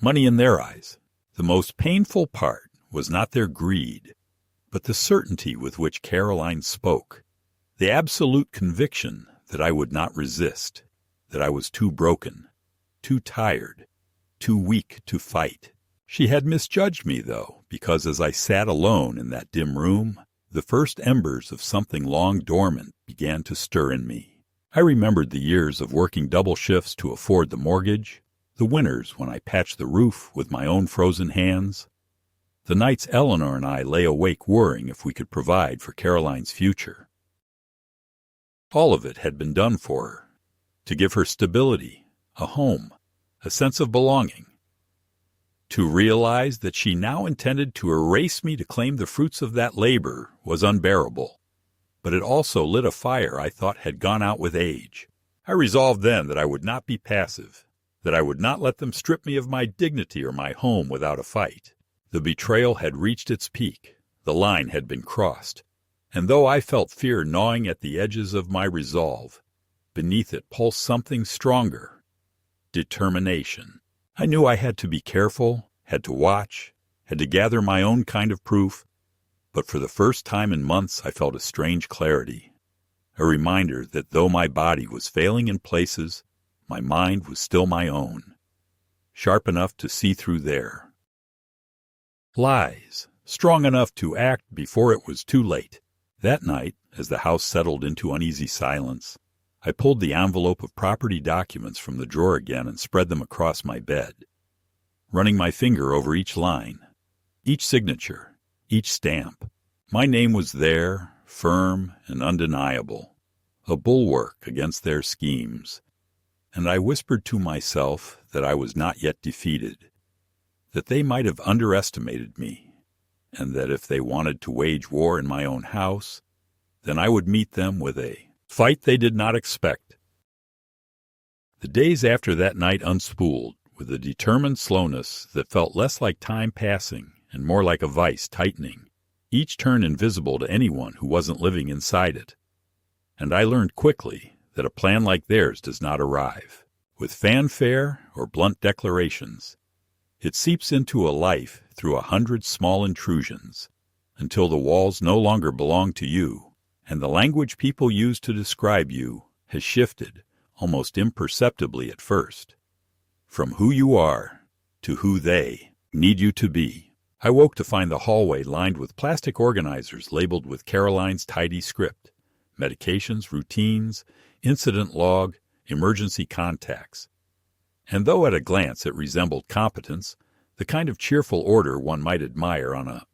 money in their eyes. The most painful part was not their greed, but the certainty with which Caroline spoke, the absolute conviction that I would not resist, that I was too broken, too tired, too weak to fight. She had misjudged me, though, because as I sat alone in that dim room, the first embers of something long dormant began to stir in me. I remembered the years of working double shifts to afford the mortgage, the winters when I patched the roof with my own frozen hands, the nights Eleanor and I lay awake worrying if we could provide for Caroline's future. All of it had been done for her, to give her stability, a home, a sense of belonging. To realize that she now intended to erase me to claim the fruits of that labor was unbearable, but it also lit a fire I thought had gone out with age. I resolved then that I would not be passive, that I would not let them strip me of my dignity or my home without a fight. The betrayal had reached its peak, the line had been crossed, and though I felt fear gnawing at the edges of my resolve, beneath it pulsed something stronger, determination. I knew I had to be careful, had to watch, had to gather my own kind of proof, but for the first time in months I felt a strange clarity, a reminder that though my body was failing in places, my mind was still my own, sharp enough to see through there. Lies, strong enough to act before it was too late. That night, as the house settled into uneasy silence, I pulled the envelope of property documents from the drawer again and spread them across my bed, running my finger over each line, each signature, each stamp. My name was there, firm and undeniable, a bulwark against their schemes, and I whispered to myself that I was not yet defeated, that they might have underestimated me, and that if they wanted to wage war in my own house, then I would meet them with a fight they did not expect. The days after that night unspooled with a determined slowness that felt less like time passing and more like a vice tightening, each turn invisible to anyone who wasn't living inside it. And I learned quickly that a plan like theirs does not arrive with fanfare or blunt declarations. It seeps into a life through 100 small intrusions, until the walls no longer belong to you, and the language people use to describe you has shifted, almost imperceptibly at first, from who you are to who they need you to be. I woke to find the hallway lined with plastic organizers labeled with Caroline's tidy script, medications, routines, incident log, emergency contacts. And though at a glance it resembled competence, the kind of cheerful order one might admire on a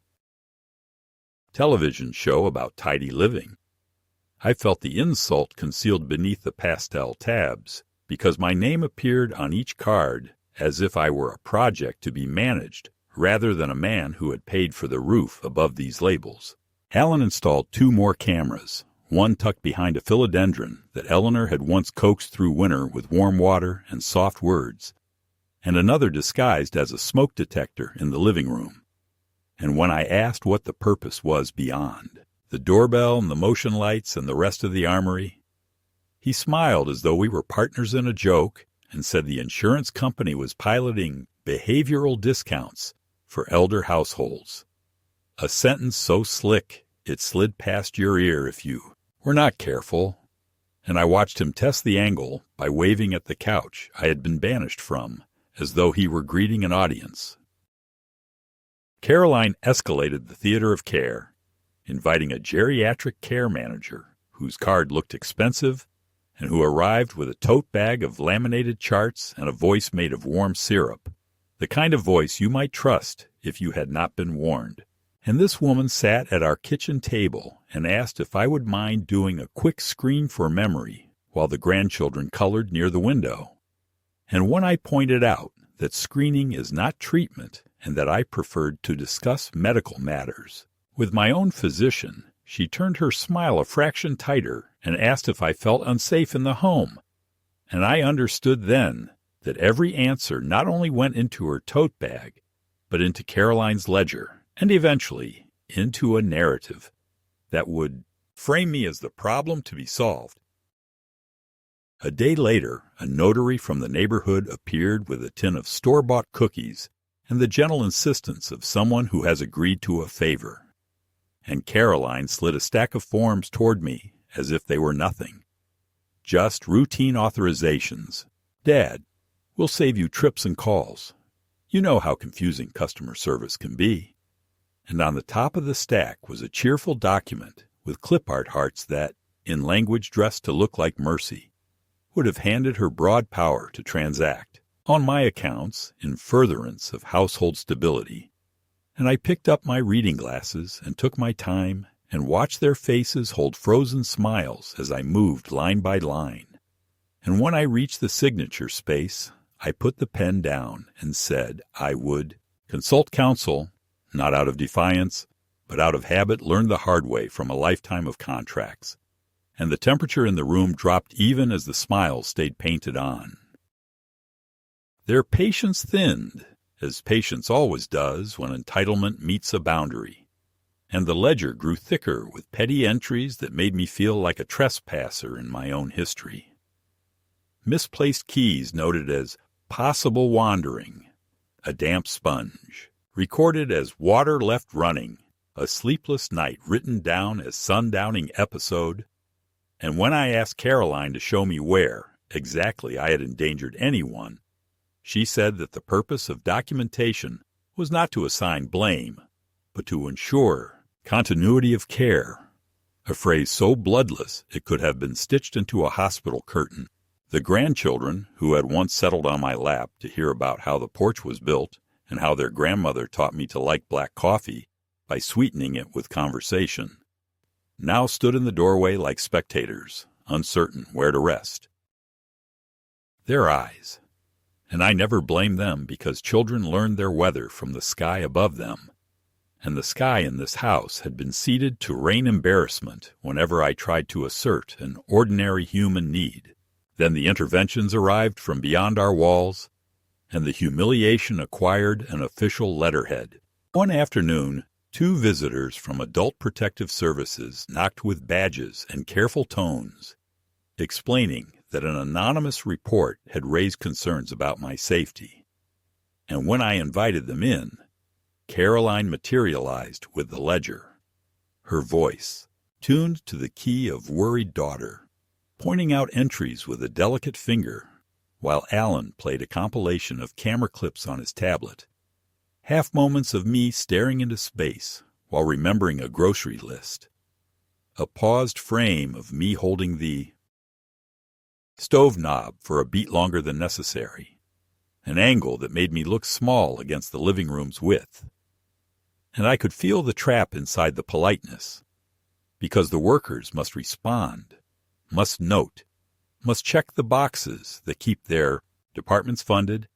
television show about tidy living, I felt the insult concealed beneath the pastel tabs, because my name appeared on each card as if I were a project to be managed rather than a man who had paid for the roof above these labels. Alan installed 2 more cameras, one tucked behind a philodendron that Eleanor had once coaxed through winter with warm water and soft words, and another disguised as a smoke detector in the living room. And when I asked what the purpose was beyond the doorbell and the motion lights and the rest of the armory, he smiled as though we were partners in a joke and said the insurance company was piloting behavioral discounts for elder households. A sentence so slick it slid past your ear if you were not careful, and I watched him test the angle by waving at the couch I had been banished from, as though he were greeting an audience. Caroline escalated the theater of care, inviting a geriatric care manager whose card looked expensive and who arrived with a tote bag of laminated charts and a voice made of warm syrup, the kind of voice you might trust if you had not been warned. And this woman sat at our kitchen table and asked if I would mind doing a quick screen for memory while the grandchildren colored near the window. And when I pointed out that screening is not treatment and that I preferred to discuss medical matters with my own physician, she turned her smile a fraction tighter and asked if I felt unsafe in the home. And I understood then that every answer not only went into her tote bag, but into Caroline's ledger, and eventually into a narrative that would frame me as the problem to be solved. A day later, a notary from the neighborhood appeared with a tin of store-bought cookies and the gentle insistence of someone who has agreed to a favor. And Caroline slid a stack of forms toward me as if they were nothing. Just routine authorizations. Dad, we'll save you trips and calls. You know how confusing customer service can be. And on the top of the stack was a cheerful document with clip art hearts that, in language dressed to look like mercy, would have handed her broad power to transact on my accounts in furtherance of household stability. And I picked up my reading glasses and took my time and watched their faces hold frozen smiles as I moved line by line. And when I reached the signature space, I put the pen down and said I would consult counsel, not out of defiance, but out of habit learned the hard way from a lifetime of contracts. And the temperature in the room dropped even as the smiles stayed painted on. Their patience thinned, as patience always does when entitlement meets a boundary, and the ledger grew thicker with petty entries that made me feel like a trespasser in my own history. Misplaced keys noted as possible wandering, a damp sponge, recorded as water left running, a sleepless night written down as sundowning episode, and when I asked Caroline to show me where exactly I had endangered anyone, she said that the purpose of documentation was not to assign blame, but to ensure continuity of care, a phrase so bloodless it could have been stitched into a hospital curtain. The grandchildren, who had once settled on my lap to hear about how the porch was built and how their grandmother taught me to like black coffee by sweetening it with conversation, now stood in the doorway like spectators, uncertain where to rest. Their eyes. And I never blame them because children learned their weather from the sky above them, and the sky in this house had been seeded to rain embarrassment whenever I tried to assert an ordinary human need. Then the interventions arrived from beyond our walls, and the humiliation acquired an official letterhead. One afternoon, 2 visitors from Adult Protective Services knocked with badges and careful tones, explaining that an anonymous report had raised concerns about my safety. And when I invited them in, Caroline materialized with the ledger, her voice tuned to the key of worried daughter, pointing out entries with a delicate finger, while Alan played a compilation of camera clips on his tablet. Half moments of me staring into space while remembering a grocery list. A paused frame of me holding the stove knob for a beat longer than necessary, an angle that made me look small against the living room's width. And I could feel the trap inside the politeness, because the workers must respond, must note, must check the boxes that keep their departments funded,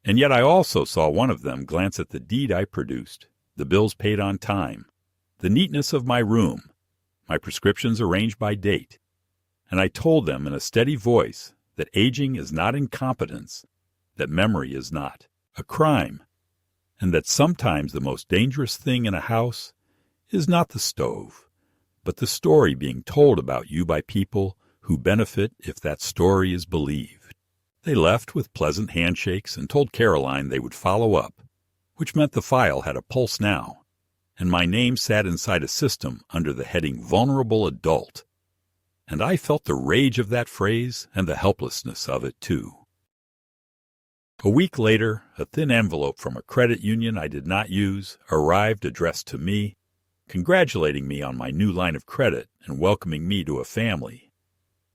and yet I also saw one of them glance at the deed I produced, the bills paid on time, the neatness of my room, my prescriptions arranged by date, and I told them in a steady voice that aging is not incompetence, that memory is not a crime, and that sometimes the most dangerous thing in a house is not the stove, but the story being told about you by people who benefit if that story is believed. They left with pleasant handshakes and told Caroline they would follow up, which meant the file had a pulse now, and my name sat inside a system under the heading Vulnerable Adult. And I felt the rage of that phrase and the helplessness of it, too. A week later, a thin envelope from a credit union I did not use arrived addressed to me, congratulating me on my new line of credit and welcoming me to a family.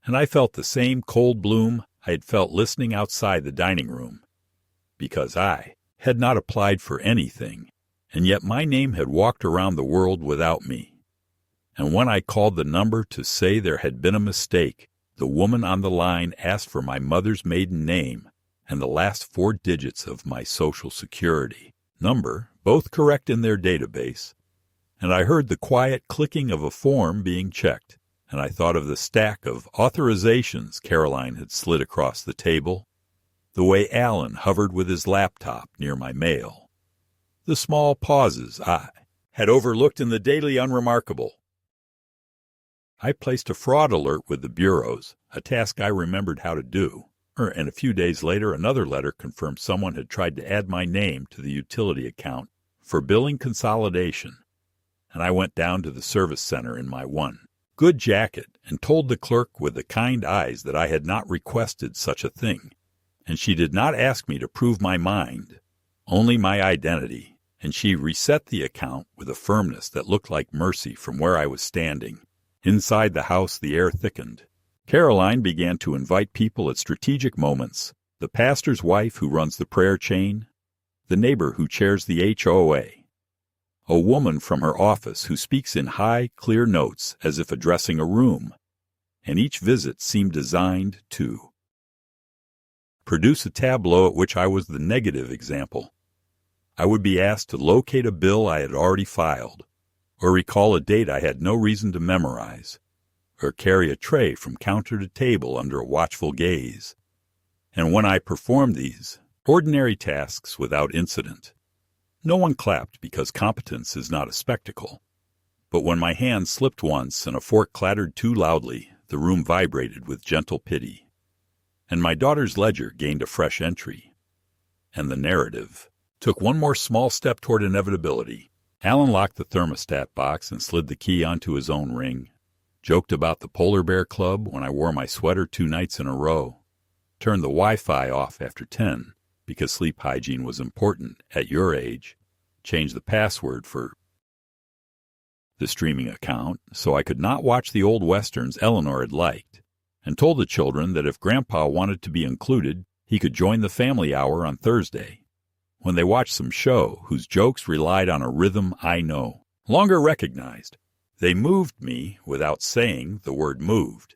And I felt the same cold bloom I had felt listening outside the dining room, because I had not applied for anything, and yet my name had walked around the world without me. And when I called the number to say there had been a mistake, the woman on the line asked for my mother's maiden name and the last 4 digits of my Social Security number, both correct in their database, and I heard the quiet clicking of a form being checked, and I thought of the stack of authorizations Caroline had slid across the table, the way Alan hovered with his laptop near my mail, the small pauses I had overlooked in the daily unremarkable. I placed a fraud alert with the bureaus, a task I remembered how to do, and a few days later another letter confirmed someone had tried to add my name to the utility account for billing consolidation, and I went down to the service center in my one good jacket and told the clerk with the kind eyes that I had not requested such a thing, and she did not ask me to prove my mind, only my identity, and she reset the account with a firmness that looked like mercy from where I was standing. Inside the house, the air thickened. Caroline began to invite people at strategic moments, the pastor's wife who runs the prayer chain, the neighbor who chairs the HOA, a woman from her office who speaks in high, clear notes as if addressing a room, and each visit seemed designed to produce a tableau at which I was the negative example. I would be asked to locate a bill I had already filed, or recall a date I had no reason to memorize, or carry a tray from counter to table under a watchful gaze. And when I performed these ordinary tasks without incident, no one clapped because competence is not a spectacle. But when my hand slipped once and a fork clattered too loudly, the room vibrated with gentle pity. And my daughter's ledger gained a fresh entry. And the narrative took one more small step toward inevitability. Alan locked the thermostat box and slid the key onto his own ring, joked about the Polar Bear Club when I wore my sweater 2 nights in a row, turned the Wi-Fi off after 10 because sleep hygiene was important at your age, changed the password for the streaming account so I could not watch the old westerns Eleanor had liked, and told the children that if Grandpa wanted to be included, he could join the family hour on Thursday, when they watched some show whose jokes relied on a rhythm I know, longer recognized. They moved me, without saying the word moved,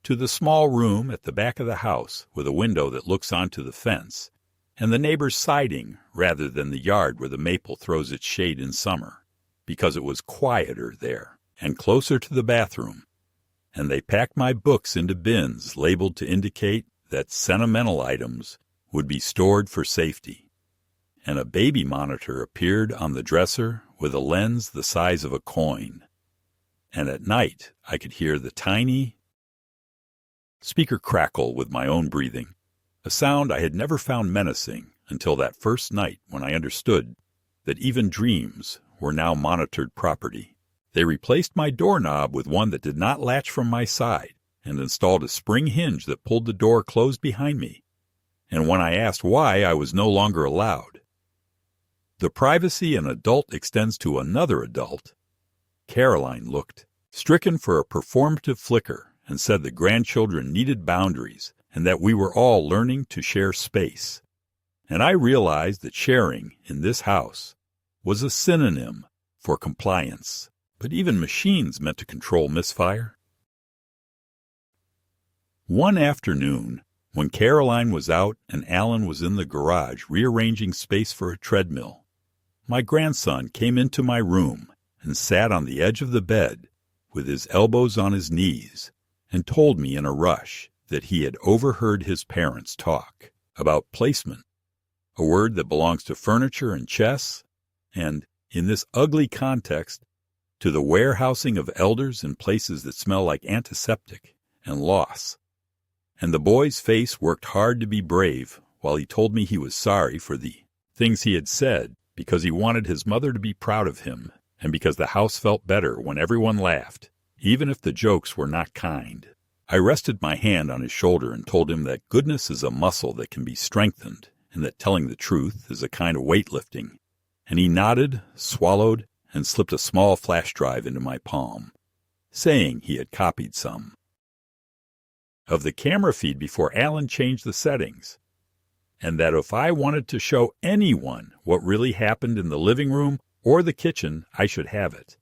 to the small room at the back of the house with a window that looks onto the fence, and the neighbor's siding rather than the yard where the maple throws its shade in summer, because it was quieter there and closer to the bathroom. And they packed my books into bins labeled to indicate that sentimental items would be stored for safety. And a baby monitor appeared on the dresser with a lens the size of a coin. And at night I could hear the tiny speaker crackle with my own breathing, a sound I had never found menacing until that first night when I understood that even dreams were now monitored property. They replaced my doorknob with one that did not latch from my side and installed a spring hinge that pulled the door closed behind me. And when I asked why, I was no longer allowed. The privacy an adult extends to another adult. Caroline looked, stricken for a performative flicker, and said the grandchildren needed boundaries and that we were all learning to share space. And I realized that sharing in this house was a synonym for compliance, but even machines meant to control misfire. One afternoon, when Caroline was out and Alan was in the garage rearranging space for a treadmill, my grandson came into my room and sat on the edge of the bed with his elbows on his knees and told me in a rush that he had overheard his parents talk about placement, a word that belongs to furniture and chess, and, in this ugly context, to the warehousing of elders in places that smell like antiseptic and loss. And the boy's face worked hard to be brave while he told me he was sorry for the things he had said because he wanted his mother to be proud of him and because the house felt better when everyone laughed, even if the jokes were not kind. I rested my hand on his shoulder and told him that goodness is a muscle that can be strengthened and that telling the truth is a kind of weightlifting. And he nodded, swallowed, and slipped a small flash drive into my palm, saying he had copied some of the camera feed before Alan changed the settings, and that if I wanted to show anyone what really happened in the living room or the kitchen, I should have it.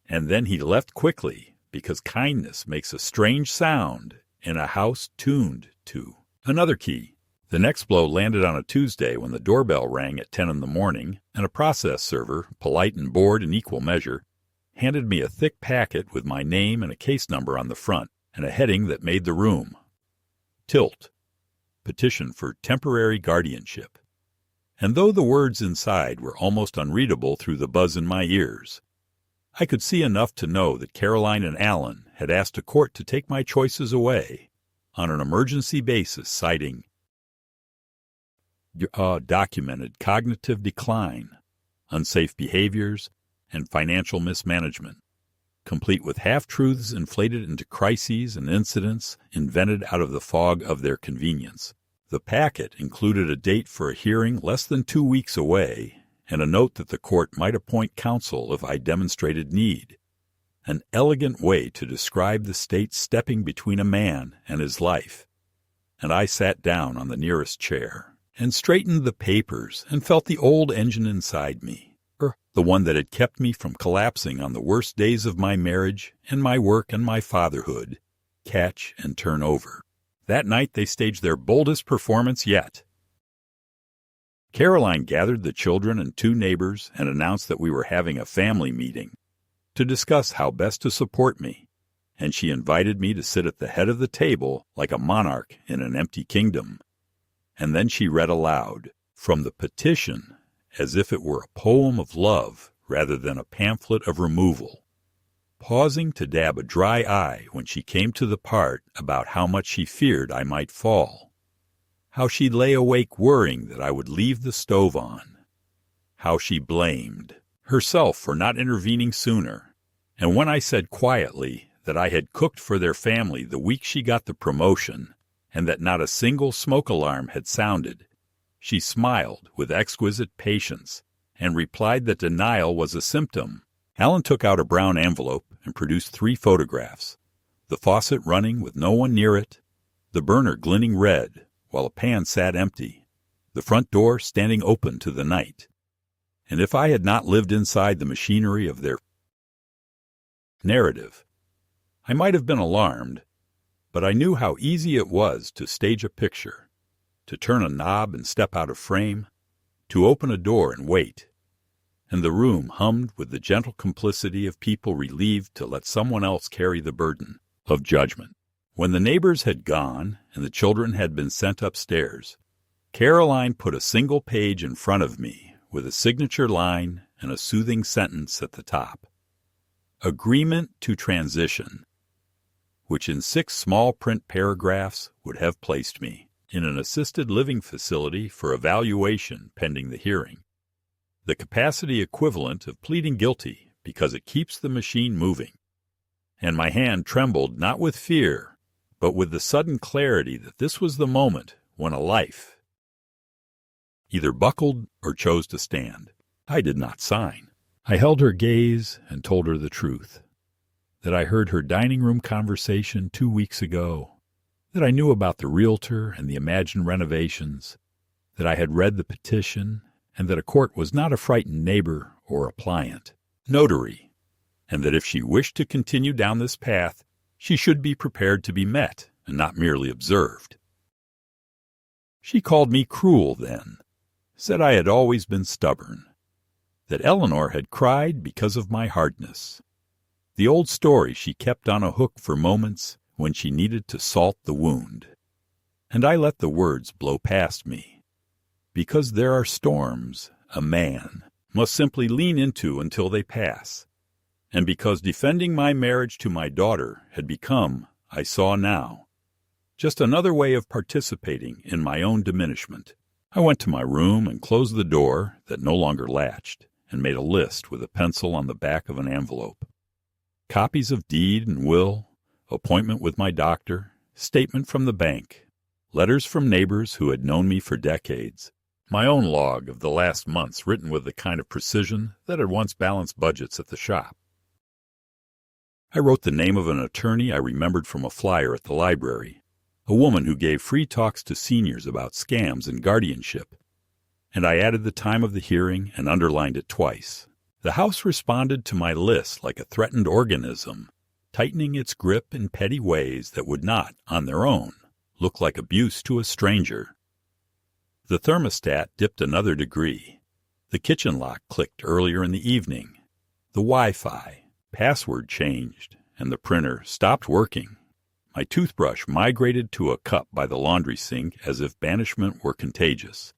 And then he left quickly because kindness makes a strange sound in a house tuned to another key. The next blow landed on a Tuesday when the doorbell rang at 10 in the morning, and a process server, polite and bored in equal measure, handed me a thick packet with my name and a case number on the front, and a heading that made the room. Tilt. Petition for temporary guardianship. And though the words inside were almost unreadable through the buzz in my ears, I could see enough to know that Caroline and Alan had asked a court to take my choices away on an emergency basis, citing documented cognitive decline, unsafe behaviors, and financial mismanagement, complete with half-truths inflated into crises and incidents invented out of the fog of their convenience. The packet included a date for a hearing less than 2 weeks away and a note that the court might appoint counsel if I demonstrated need. An elegant way to describe the state stepping between a man and his life. And I sat down on the nearest chair and straightened the papers and felt the old engine inside me, the one that had kept me from collapsing on the worst days of my marriage and my work and my fatherhood, catch and turn over. That night they staged their boldest performance yet. Caroline gathered the children and 2 neighbors and announced that we were having a family meeting to discuss how best to support me, and she invited me to sit at the head of the table like a monarch in an empty kingdom. And then she read aloud from the petition as if it were a poem of love rather than a pamphlet of removal, pausing to dab a dry eye when she came to the part about how much she feared I might fall, how she lay awake worrying that I would leave the stove on, how she blamed herself for not intervening sooner, and when I said quietly that I had cooked for their family the week she got the promotion and that not a single smoke alarm had sounded, she smiled with exquisite patience and replied that denial was a symptom. Alan took out a brown envelope and produced 3 photographs, the faucet running with no one near it, the burner glinting red while a pan sat empty, the front door standing open to the night. And if I had not lived inside the machinery of their narrative, I might have been alarmed, but I knew how easy it was to stage a picture, to turn a knob and step out of frame, to open a door and wait. And the room hummed with the gentle complicity of people relieved to let someone else carry the burden of judgment. When the neighbors had gone and the children had been sent upstairs, Caroline put a single page in front of me with a signature line and a soothing sentence at the top. Agreement to transition, which in 6 small print paragraphs would have placed me in an assisted living facility for evaluation pending the hearing, the capacity equivalent of pleading guilty because it keeps the machine moving. And my hand trembled not with fear, but with the sudden clarity that this was the moment when a life either buckled or chose to stand. I did not sign. I held her gaze and told her the truth, that I heard her dining room conversation 2 weeks ago, that I knew about the realtor and the imagined renovations, that I had read the petition, and that a court was not a frightened neighbor or a pliant notary, and that if she wished to continue down this path, she should be prepared to be met and not merely observed. She called me cruel then, said I had always been stubborn, that Eleanor had cried because of my hardness. The old story she kept on a hook for moments when she needed to salt the wound. And I let the words blow past me. Because there are storms a man must simply lean into until they pass. And because defending my marriage to my daughter had become, I saw now, just another way of participating in my own diminishment. I went to my room and closed the door that no longer latched and made a list with a pencil on the back of an envelope. Copies of deed and will, appointment with my doctor, statement from the bank, letters from neighbors who had known me for decades, my own log of the last months written with the kind of precision that had once balanced budgets at the shop. I wrote the name of an attorney I remembered from a flyer at the library, a woman who gave free talks to seniors about scams and guardianship, and I added the time of the hearing and underlined it twice. The house responded to my list like a threatened organism, tightening its grip in petty ways that would not, on their own, look like abuse to a stranger. The thermostat dipped another degree. The kitchen lock clicked earlier in the evening. The Wi-Fi password changed, and the printer stopped working. My toothbrush migrated to a cup by the laundry sink as if banishment were contagious,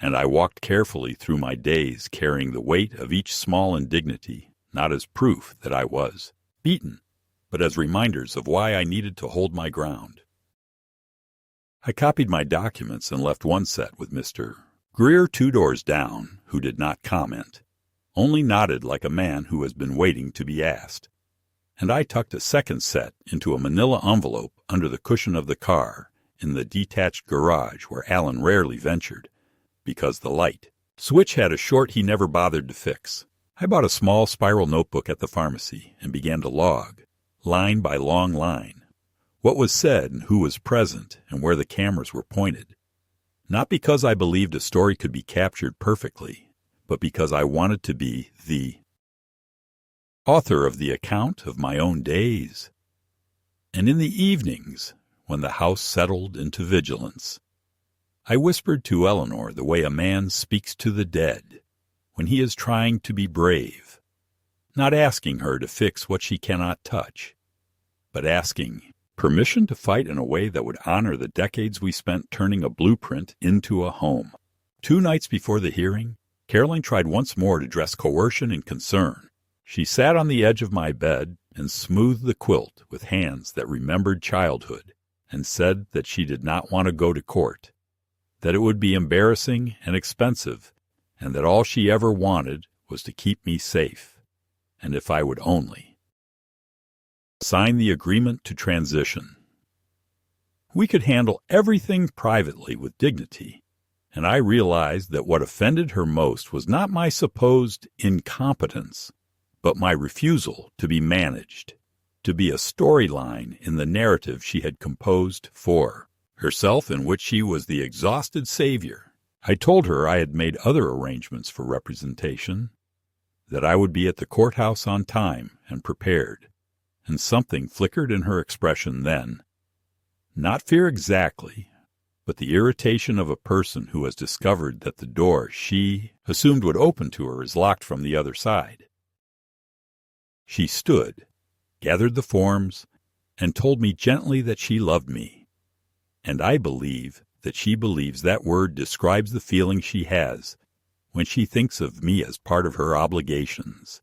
and I walked carefully through my days carrying the weight of each small indignity, not as proof that I was beaten, but as reminders of why I needed to hold my ground. I copied my documents and left one set with Mr. Greer 2 doors down, who did not comment, only nodded like a man who has been waiting to be asked. And I tucked a second set into a manila envelope under the cushion of the car in the detached garage where Alan rarely ventured, because the light switch had a short he never bothered to fix. I bought a small spiral notebook at the pharmacy and began to log, line by long line, what was said and who was present and where the cameras were pointed. Not because I believed a story could be captured perfectly, but because I wanted to be the author of the account of my own days. And in the evenings, when the house settled into vigilance, I whispered to Eleanor the way a man speaks to the dead when he is trying to be brave, not asking her to fix what she cannot touch, but asking permission to fight in a way that would honor the decades we spent turning a blueprint into a home. 2 nights before the hearing, Caroline tried once more to dress coercion and concern. She sat on the edge of my bed and smoothed the quilt with hands that remembered childhood and said that she did not want to go to court, that it would be embarrassing and expensive, and that all she ever wanted was to keep me safe, and if I would only sign the agreement to transition. We could handle everything privately with dignity, and I realized that what offended her most was not my supposed incompetence, but my refusal to be managed, to be a storyline in the narrative she had composed for herself, in which she was the exhausted savior. I told her I had made other arrangements for representation, that I would be at the courthouse on time and prepared, and something flickered in her expression then. Not fear exactly, but the irritation of a person who has discovered that the door she assumed would open to her is locked from the other side. She stood, gathered the forms, and told me gently that she loved me. And I believe that she believes that word describes the feeling she has when she thinks of me as part of her obligations.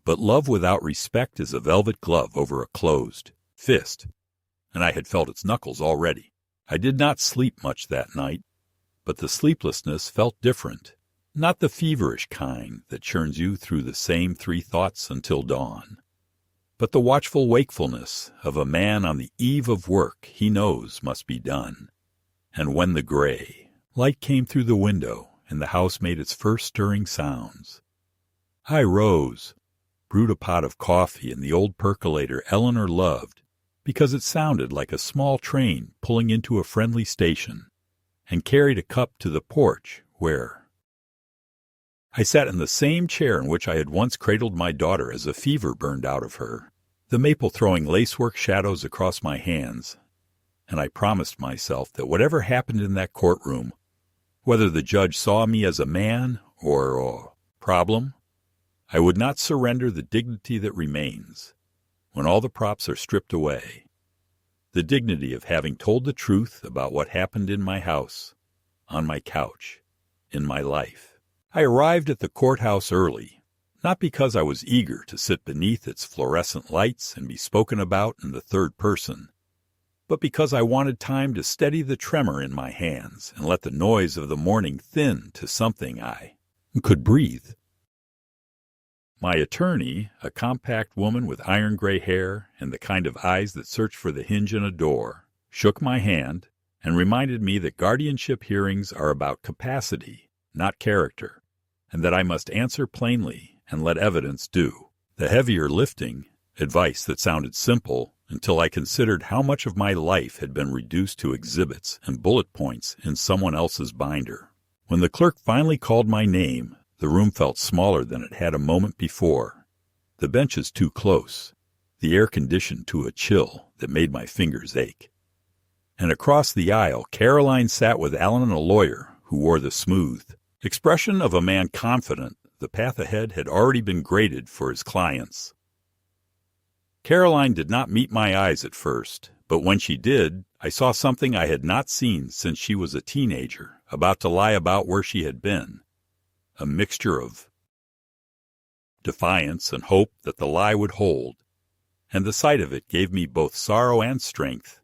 But love without respect is a velvet glove over a closed fist, and I had felt its knuckles already. I did not sleep much that night, but the sleeplessness felt different. Not the feverish kind that churns you through the same 3 thoughts until dawn, but the watchful wakefulness of a man on the eve of work he knows must be done. And when the gray light came through the window and the house made its first stirring sounds, I rose, brewed a pot of coffee in the old percolator Eleanor loved because it sounded like a small train pulling into a friendly station, and carried a cup to the porch where I sat in the same chair in which I had once cradled my daughter as a fever burned out of her, the maple throwing lacework shadows across my hands, and I promised myself that whatever happened in that courtroom, whether the judge saw me as a man or a problem, I would not surrender the dignity that remains when all the props are stripped away, the dignity of having told the truth about what happened in my house, on my couch, in my life. I arrived at the courthouse early, not because I was eager to sit beneath its fluorescent lights and be spoken about in the third person, but because I wanted time to steady the tremor in my hands and let the noise of the morning thin to something I could breathe. My attorney, a compact woman with iron-gray hair and the kind of eyes that search for the hinge in a door, shook my hand and reminded me that guardianship hearings are about capacity, not character, and that I must answer plainly and let evidence do. The heavier lifting, advice that sounded simple until I considered how much of my life had been reduced to exhibits and bullet points in someone else's binder. When the clerk finally called my name, the room felt smaller than it had a moment before. The benches too close, the air conditioned to a chill that made my fingers ache. And across the aisle, Caroline sat with Alan, a lawyer who wore the smooth expression of a man confident the path ahead had already been graded for his clients. Caroline did not meet my eyes at first, but when she did, I saw something I had not seen since she was a teenager, about to lie about where she had been. A mixture of defiance and hope that the lie would hold, and the sight of it gave me both sorrow and strength,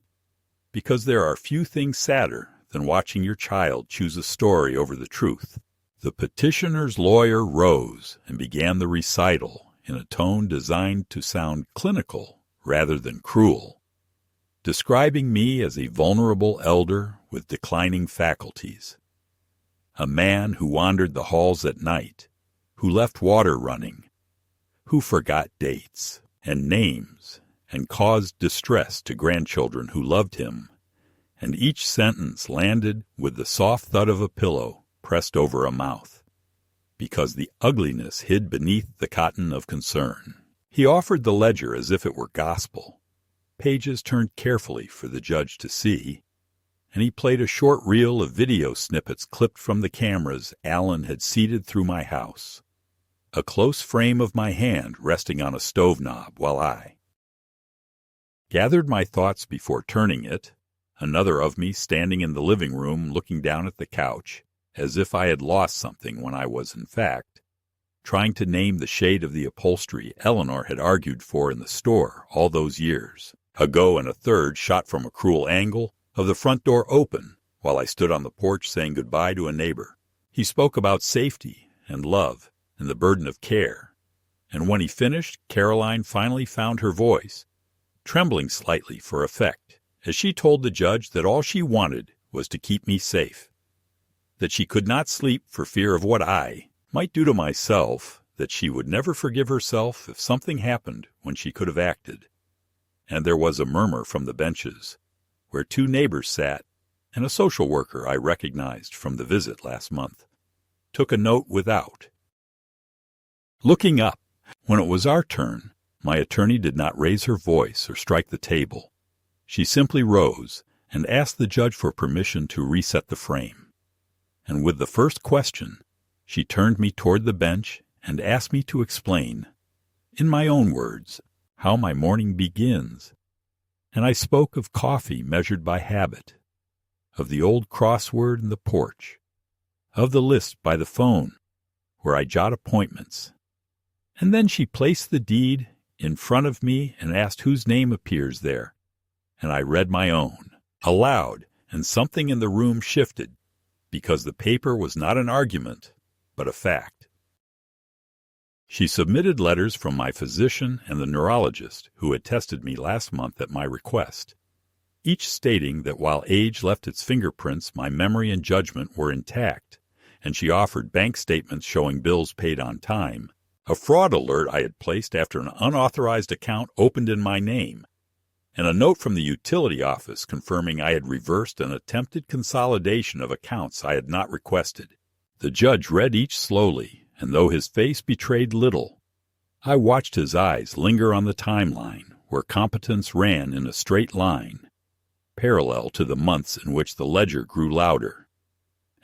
because there are few things sadder than watching your child choose a story over the truth. The petitioner's lawyer rose and began the recital in a tone designed to sound clinical rather than cruel, describing me as a vulnerable elder with declining faculties, a man who wandered the halls at night, who left water running, who forgot dates and names and caused distress to grandchildren who loved him, and each sentence landed with the soft thud of a pillow pressed over a mouth, because the ugliness hid beneath the cotton of concern. He offered the ledger as if it were gospel, pages turned carefully for the judge to see, and he played a short reel of video snippets clipped from the cameras Alan had seeded through my house, a close frame of my hand resting on a stove knob while I gathered my thoughts before turning it, another of me standing in the living room looking down at the couch, as if I had lost something when I was, in fact, trying to name the shade of the upholstery Eleanor had argued for in the store all those years ago, and a third, shot from a cruel angle, of the front door open while I stood on the porch saying goodbye to a neighbor. He spoke about safety and love and the burden of care, and when he finished, Caroline finally found her voice, trembling slightly for effect, as she told the judge that all she wanted was to keep me safe, that she could not sleep for fear of what I might do to myself, that she would never forgive herself if something happened when she could have acted. And there was a murmur from the benches, where two neighbors sat, and a social worker I recognized from the visit last month took a note without. Looking up, when it was our turn, my attorney did not raise her voice or strike the table. She simply rose and asked the judge for permission to reset the frame. And with the first question, she turned me toward the bench and asked me to explain, in my own words, how my morning begins. And I spoke of coffee measured by habit, of the old crossword in the porch, of the list by the phone where I jot appointments. And then she placed the deed in front of me and asked whose name appears there, and I read my own, aloud, and something in the room shifted, because the paper was not an argument, but a fact. She submitted letters from my physician and the neurologist who had tested me last month at my request, each stating that while age left its fingerprints, my memory and judgment were intact, and she offered bank statements showing bills paid on time, a fraud alert I had placed after an unauthorized account opened in my name, and a note from the utility office confirming I had reversed an attempted consolidation of accounts I had not requested. The judge read each slowly, and though his face betrayed little, I watched his eyes linger on the timeline where competence ran in a straight line, parallel to the months in which the ledger grew louder.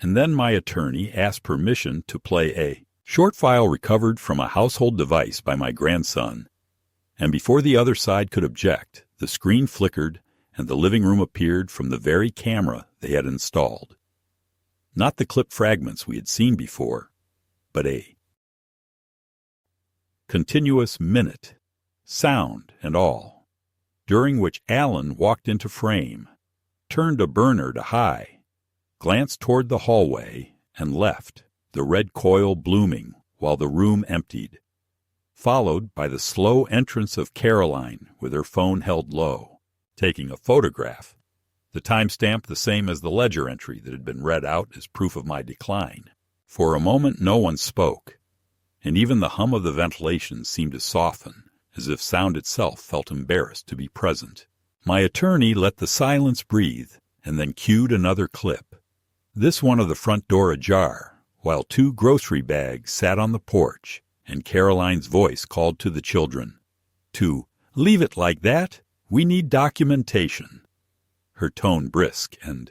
And then my attorney asked permission to play a short file recovered from a household device by my grandson, and before the other side could object, the screen flickered and the living room appeared from the very camera they had installed. Not the clip fragments we had seen before, but a continuous minute, sound and all. during which Alan walked into frame, turned a burner to high, glanced toward the hallway, and left, the red coil blooming while the room emptied, followed by the slow entrance of Caroline with her phone held low, taking a photograph, the timestamp the same as the ledger entry that had been read out as proof of my decline. For a moment no one spoke, and even the hum of the ventilation seemed to soften, as if sound itself felt embarrassed to be present. My attorney let the silence breathe, and then cued another clip, this one of the front door ajar, while 2 grocery bags sat on the porch, and Caroline's voice called to the children to leave it like that. We need documentation. Her tone brisk and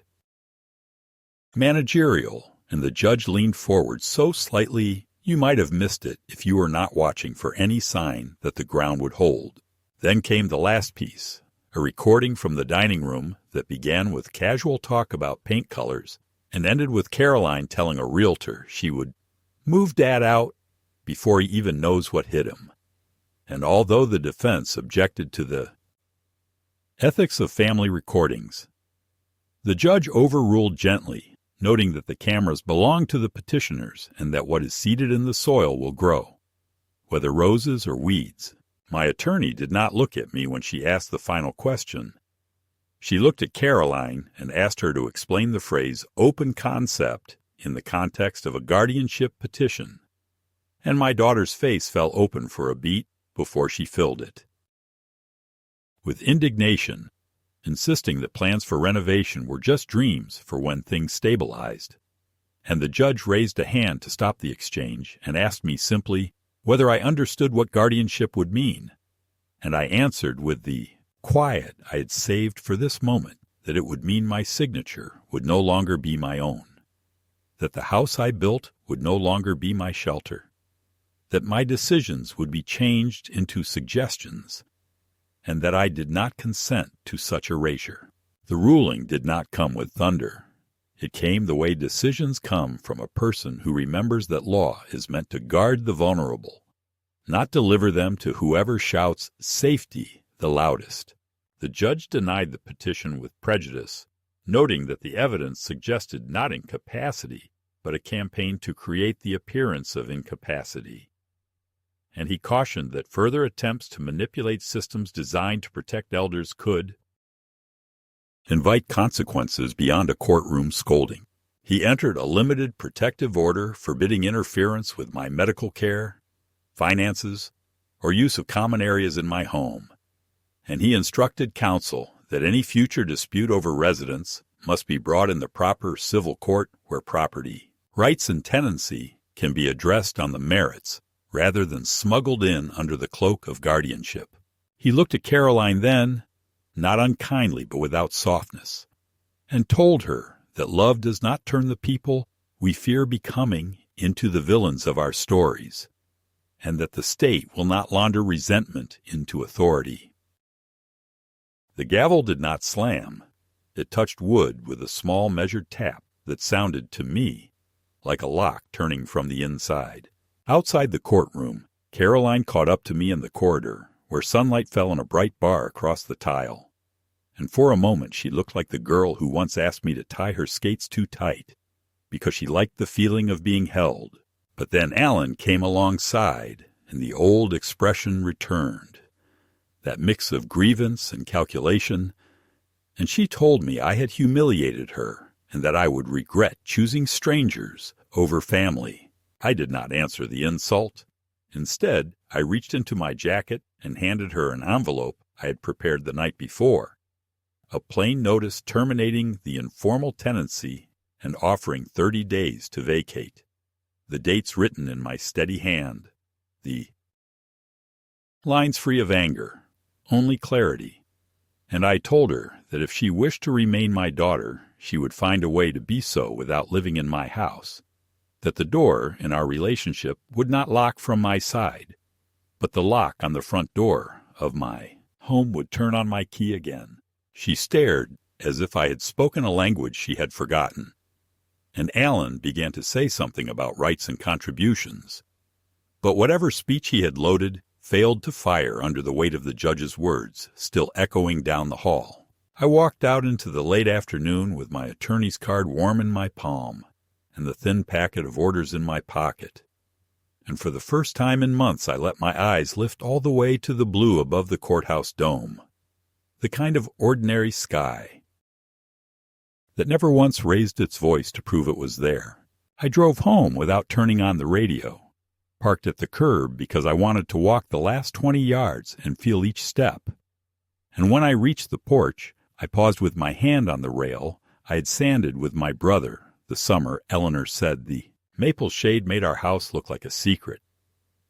managerial, and the judge leaned forward so slightly you might have missed it if you were not watching for any sign that the ground would hold. Then came the last piece, a recording from the dining room that began with casual talk about paint colors and ended with Caroline telling a realtor she would move Dad out before he even knows what hit him. And although the defense objected to the ethics of family recordings, the judge overruled gently, noting that the cameras belong to the petitioners and that what is seeded in the soil will grow, whether roses or weeds. My attorney did not look at me when she asked the final question. She looked at Caroline and asked her to explain the phrase open concept in the context of a guardianship petition, and my daughter's face fell open for a beat before she filled it with indignation, insisting that plans for renovation were just dreams for when things stabilized. And the judge raised a hand to stop the exchange and asked me simply whether I understood what guardianship would mean. And I answered with the quiet I had saved for this moment that it would mean my signature would no longer be my own, that the house I built would no longer be my shelter, that my decisions would be changed into suggestions, and that I did not consent to such erasure. The ruling did not come with thunder. It came the way decisions come from a person who remembers that law is meant to guard the vulnerable, not deliver them to whoever shouts safety the loudest. The judge denied the petition with prejudice, noting that the evidence suggested not incapacity, but a campaign to create the appearance of incapacity. And he cautioned that further attempts to manipulate systems designed to protect elders could invite consequences beyond a courtroom scolding. He entered a limited protective order forbidding interference with my medical care, finances, or use of common areas in my home, and he instructed counsel that any future dispute over residence must be brought in the proper civil court where property, rights, and tenancy can be addressed on the merits rather than smuggled in under the cloak of guardianship. He looked at Caroline then, not unkindly but without softness, and told her that love does not turn the people we fear becoming into the villains of our stories, and that the state will not launder resentment into authority. The gavel did not slam. It touched wood with a small measured tap that sounded to me like a lock turning from the inside. Outside the courtroom, Caroline caught up to me in the corridor, where sunlight fell on a bright bar across the tile. And for a moment she looked like the girl who once asked me to tie her skates too tight, because she liked the feeling of being held. But then Alan came alongside, and the old expression returned, that mix of grievance and calculation, and she told me I had humiliated her, and that I would regret choosing strangers over family. I did not answer the insult. Instead, I reached into my jacket and handed her an envelope I had prepared the night before, a plain notice terminating the informal tenancy and offering 30 days to vacate. The dates written in my steady hand, the lines free of anger, only clarity. And I told her that if she wished to remain my daughter, she would find a way to be so without living in my house, that the door in our relationship would not lock from my side, but the lock on the front door of my home would turn on my key again. She stared as if I had spoken a language she had forgotten, and Alan began to say something about rights and contributions. But whatever speech he had loaded failed to fire under the weight of the judge's words still echoing down the hall. I walked out into the late afternoon with my attorney's card warm in my palm and the thin packet of orders in my pocket. And for the first time in months I let my eyes lift all the way to the blue above the courthouse dome, the kind of ordinary sky that never once raised its voice to prove it was there. I drove home without turning on the radio, parked at the curb because I wanted to walk the last 20 yards and feel each step. And when I reached the porch, I paused with my hand on the rail I had sanded with my brother the summer Eleanor said the maple shade made our house look like a secret.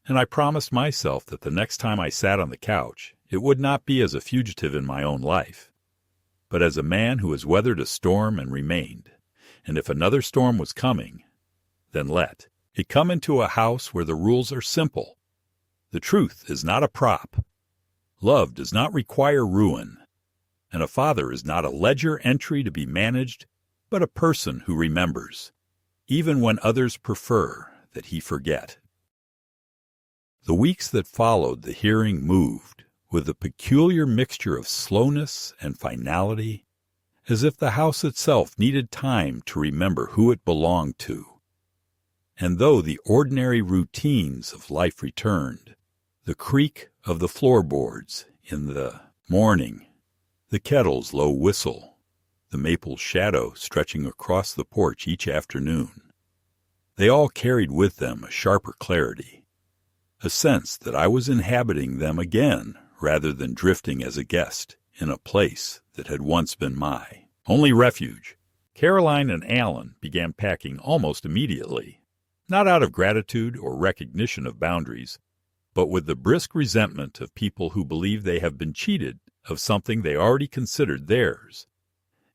And I promised myself that the next time I sat on the couch, it would not be as a fugitive in my own life, but as a man who has weathered a storm and remained. And if another storm was coming, then let it come into a house where the rules are simple. The truth is not a prop. Love does not require ruin. And a father is not a ledger entry to be managed, but a person who remembers, even when others prefer that he forget. The weeks that followed the hearing moved with a peculiar mixture of slowness and finality, as if the house itself needed time to remember who it belonged to. And though the ordinary routines of life returned, the creak of the floorboards in the morning, the kettle's low whistle, the maple shadow stretching across the porch each afternoon, they all carried with them a sharper clarity, a sense that I was inhabiting them again rather than drifting as a guest in a place that had once been my only refuge. Caroline and Alan began packing almost immediately, not out of gratitude or recognition of boundaries, but with the brisk resentment of people who believe they have been cheated of something they already considered theirs,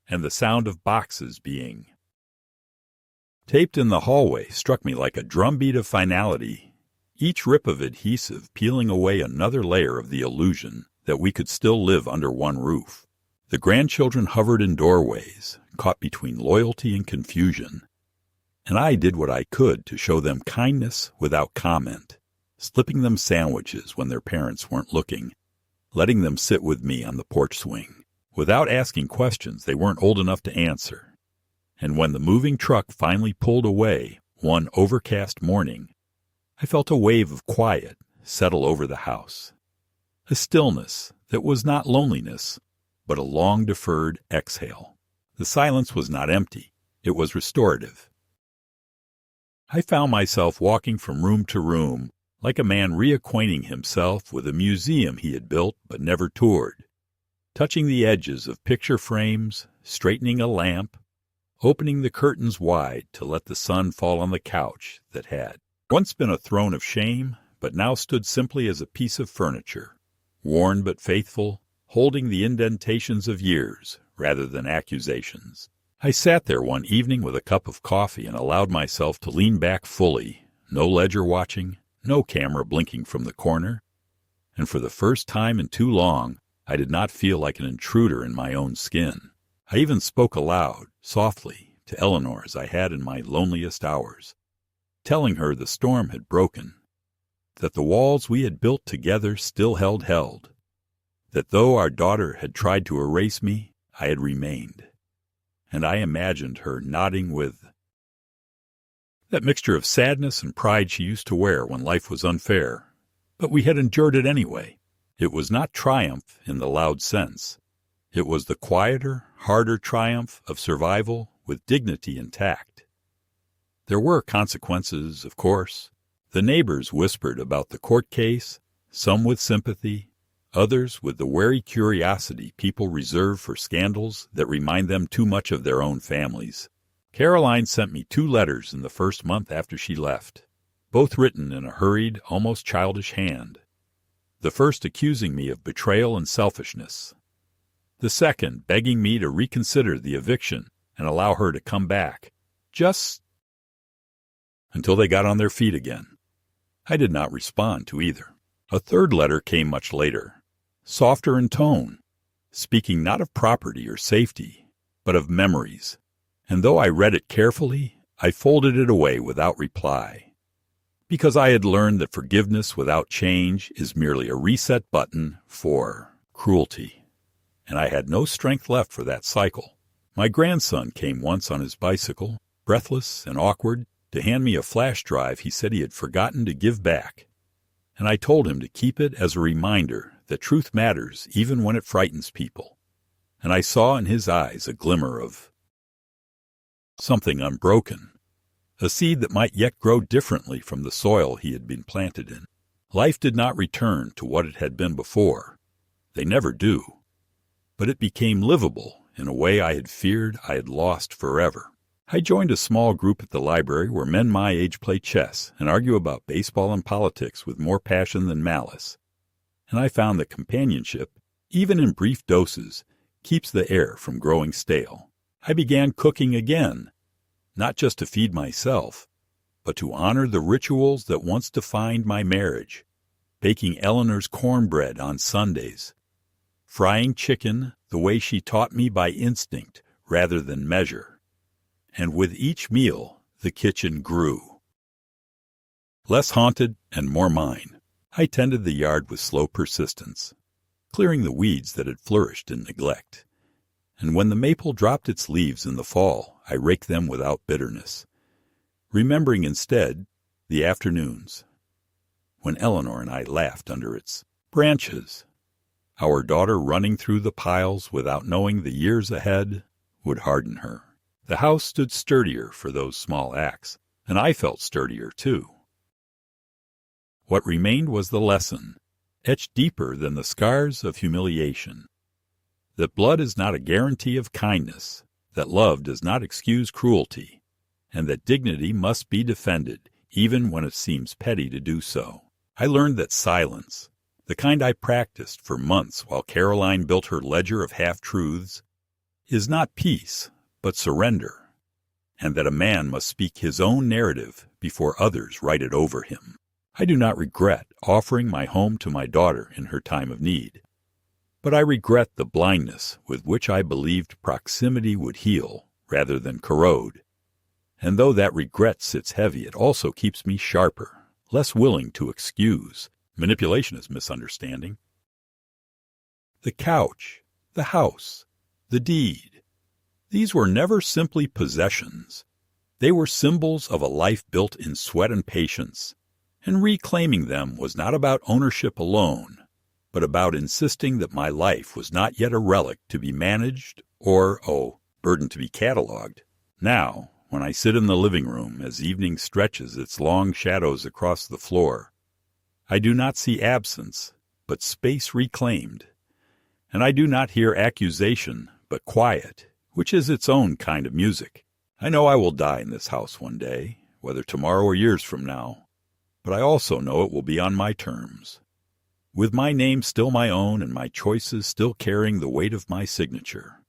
and the sound of boxes being taped in the hallway struck me like a drumbeat of finality, each rip of adhesive peeling away another layer of the illusion that we could still live under one roof. The grandchildren hovered in doorways, caught between loyalty and confusion, and I did what I could to show them kindness without comment, slipping them sandwiches when their parents weren't looking, letting them sit with me on the porch swing, without asking questions they weren't old enough to answer. And when the moving truck finally pulled away one overcast morning, I felt a wave of quiet settle over the house, a stillness that was not loneliness, but a long-deferred exhale. The silence was not empty, it was restorative. I found myself walking from room to room, like a man reacquainting himself with a museum he had built but never toured, touching the edges of picture frames, straightening a lamp, opening the curtains wide to let the sun fall on the couch that had once been a throne of shame, but now stood simply as a piece of furniture, worn but faithful, holding the indentations of years rather than accusations. I sat there one evening with a cup of coffee and allowed myself to lean back fully, no ledger watching, no camera blinking from the corner, and for the first time in too long, I did not feel like an intruder in my own skin. I even spoke aloud, softly, to Eleanor as I had in my loneliest hours, telling her the storm had broken, that the walls we had built together still held, that though our daughter had tried to erase me, I had remained. And I imagined her nodding with that mixture of sadness and pride she used to wear when life was unfair, but we had endured it anyway. It was not triumph in the loud sense. It was the quieter, harder triumph of survival with dignity intact. There were consequences, of course. The neighbors whispered about the court case, some with sympathy, others with the wary curiosity people reserve for scandals that remind them too much of their own families. Caroline sent me 2 letters in the first month after she left, both written in a hurried, almost childish hand. The first accusing me of betrayal and selfishness. The second begging me to reconsider the eviction and allow her to come back, just until they got on their feet again. I did not respond to either. A third letter came much later, softer in tone, speaking not of property or safety, but of memories, and though I read it carefully, I folded it away without reply. because I had learned that forgiveness without change is merely a reset button for cruelty, and I had no strength left for that cycle. My grandson came once on his bicycle, breathless and awkward, to hand me a flash drive he said he had forgotten to give back, and I told him to keep it as a reminder that truth matters even when it frightens people, and I saw in his eyes a glimmer of something unbroken, a seed that might yet grow differently from the soil he had been planted in. Life did not return to what it had been before. They never do. But it became livable in a way I had feared I had lost forever. I joined a small group at the library where men my age play chess and argue about baseball and politics with more passion than malice. And I found that companionship, even in brief doses, keeps the air from growing stale. I began cooking again, not just to feed myself, but to honor the rituals that once defined my marriage, baking Eleanor's cornbread on Sundays, frying chicken the way she taught me by instinct rather than measure. And with each meal, the kitchen grew. Less haunted and more mine, I tended the yard with slow persistence, clearing the weeds that had flourished in neglect. And when the maple dropped its leaves in the fall, I raked them without bitterness, remembering instead the afternoons when Eleanor and I laughed under its branches, our daughter running through the piles without knowing the years ahead would harden her. The house stood sturdier for those small acts, and I felt sturdier too. What remained was the lesson, etched deeper than the scars of humiliation, that blood is not a guarantee of kindness, that love does not excuse cruelty, and that dignity must be defended even when it seems petty to do so. I learned that silence, the kind I practiced for months while Caroline built her ledger of half-truths, is not peace, but surrender, and that a man must speak his own narrative before others write it over him. I do not regret offering my home to my daughter in her time of need, but I regret the blindness with which I believed proximity would heal rather than corrode. And though that regret sits heavy, it also keeps me sharper, less willing to excuse. Manipulation is misunderstanding. The couch, the house, the deed, these were never simply possessions. They were symbols of a life built in sweat and patience, and reclaiming them was not about ownership alone, but about insisting that my life was not yet a relic to be managed or, burden to be catalogued. Now, when I sit in the living room as evening stretches its long shadows across the floor, I do not see absence, but space reclaimed, and I do not hear accusation, but quiet, which is its own kind of music. I know I will die in this house one day, whether tomorrow or years from now, but I also know it will be on my terms, with my name still my own and my choices still carrying the weight of my signature,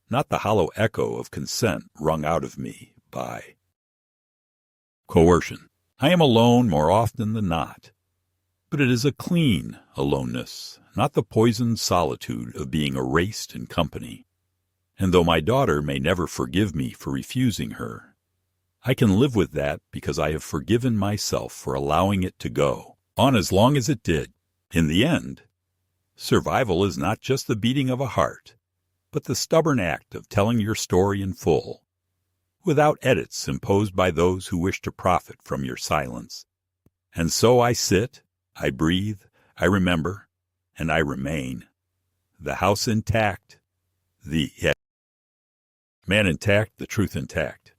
not the hollow echo of consent wrung out of me by coercion. I am alone more often than not, but it is a clean aloneness, not the poisoned solitude of being erased in company. And though my daughter may never forgive me for refusing her, I can live with that because I have forgiven myself for allowing it to go on as long as it did. In the end, survival is not just the beating of a heart, but the stubborn act of telling your story in full, without edits imposed by those who wish to profit from your silence. And so I sit, I breathe, I remember, and I remain. The house intact, the man intact, the truth intact.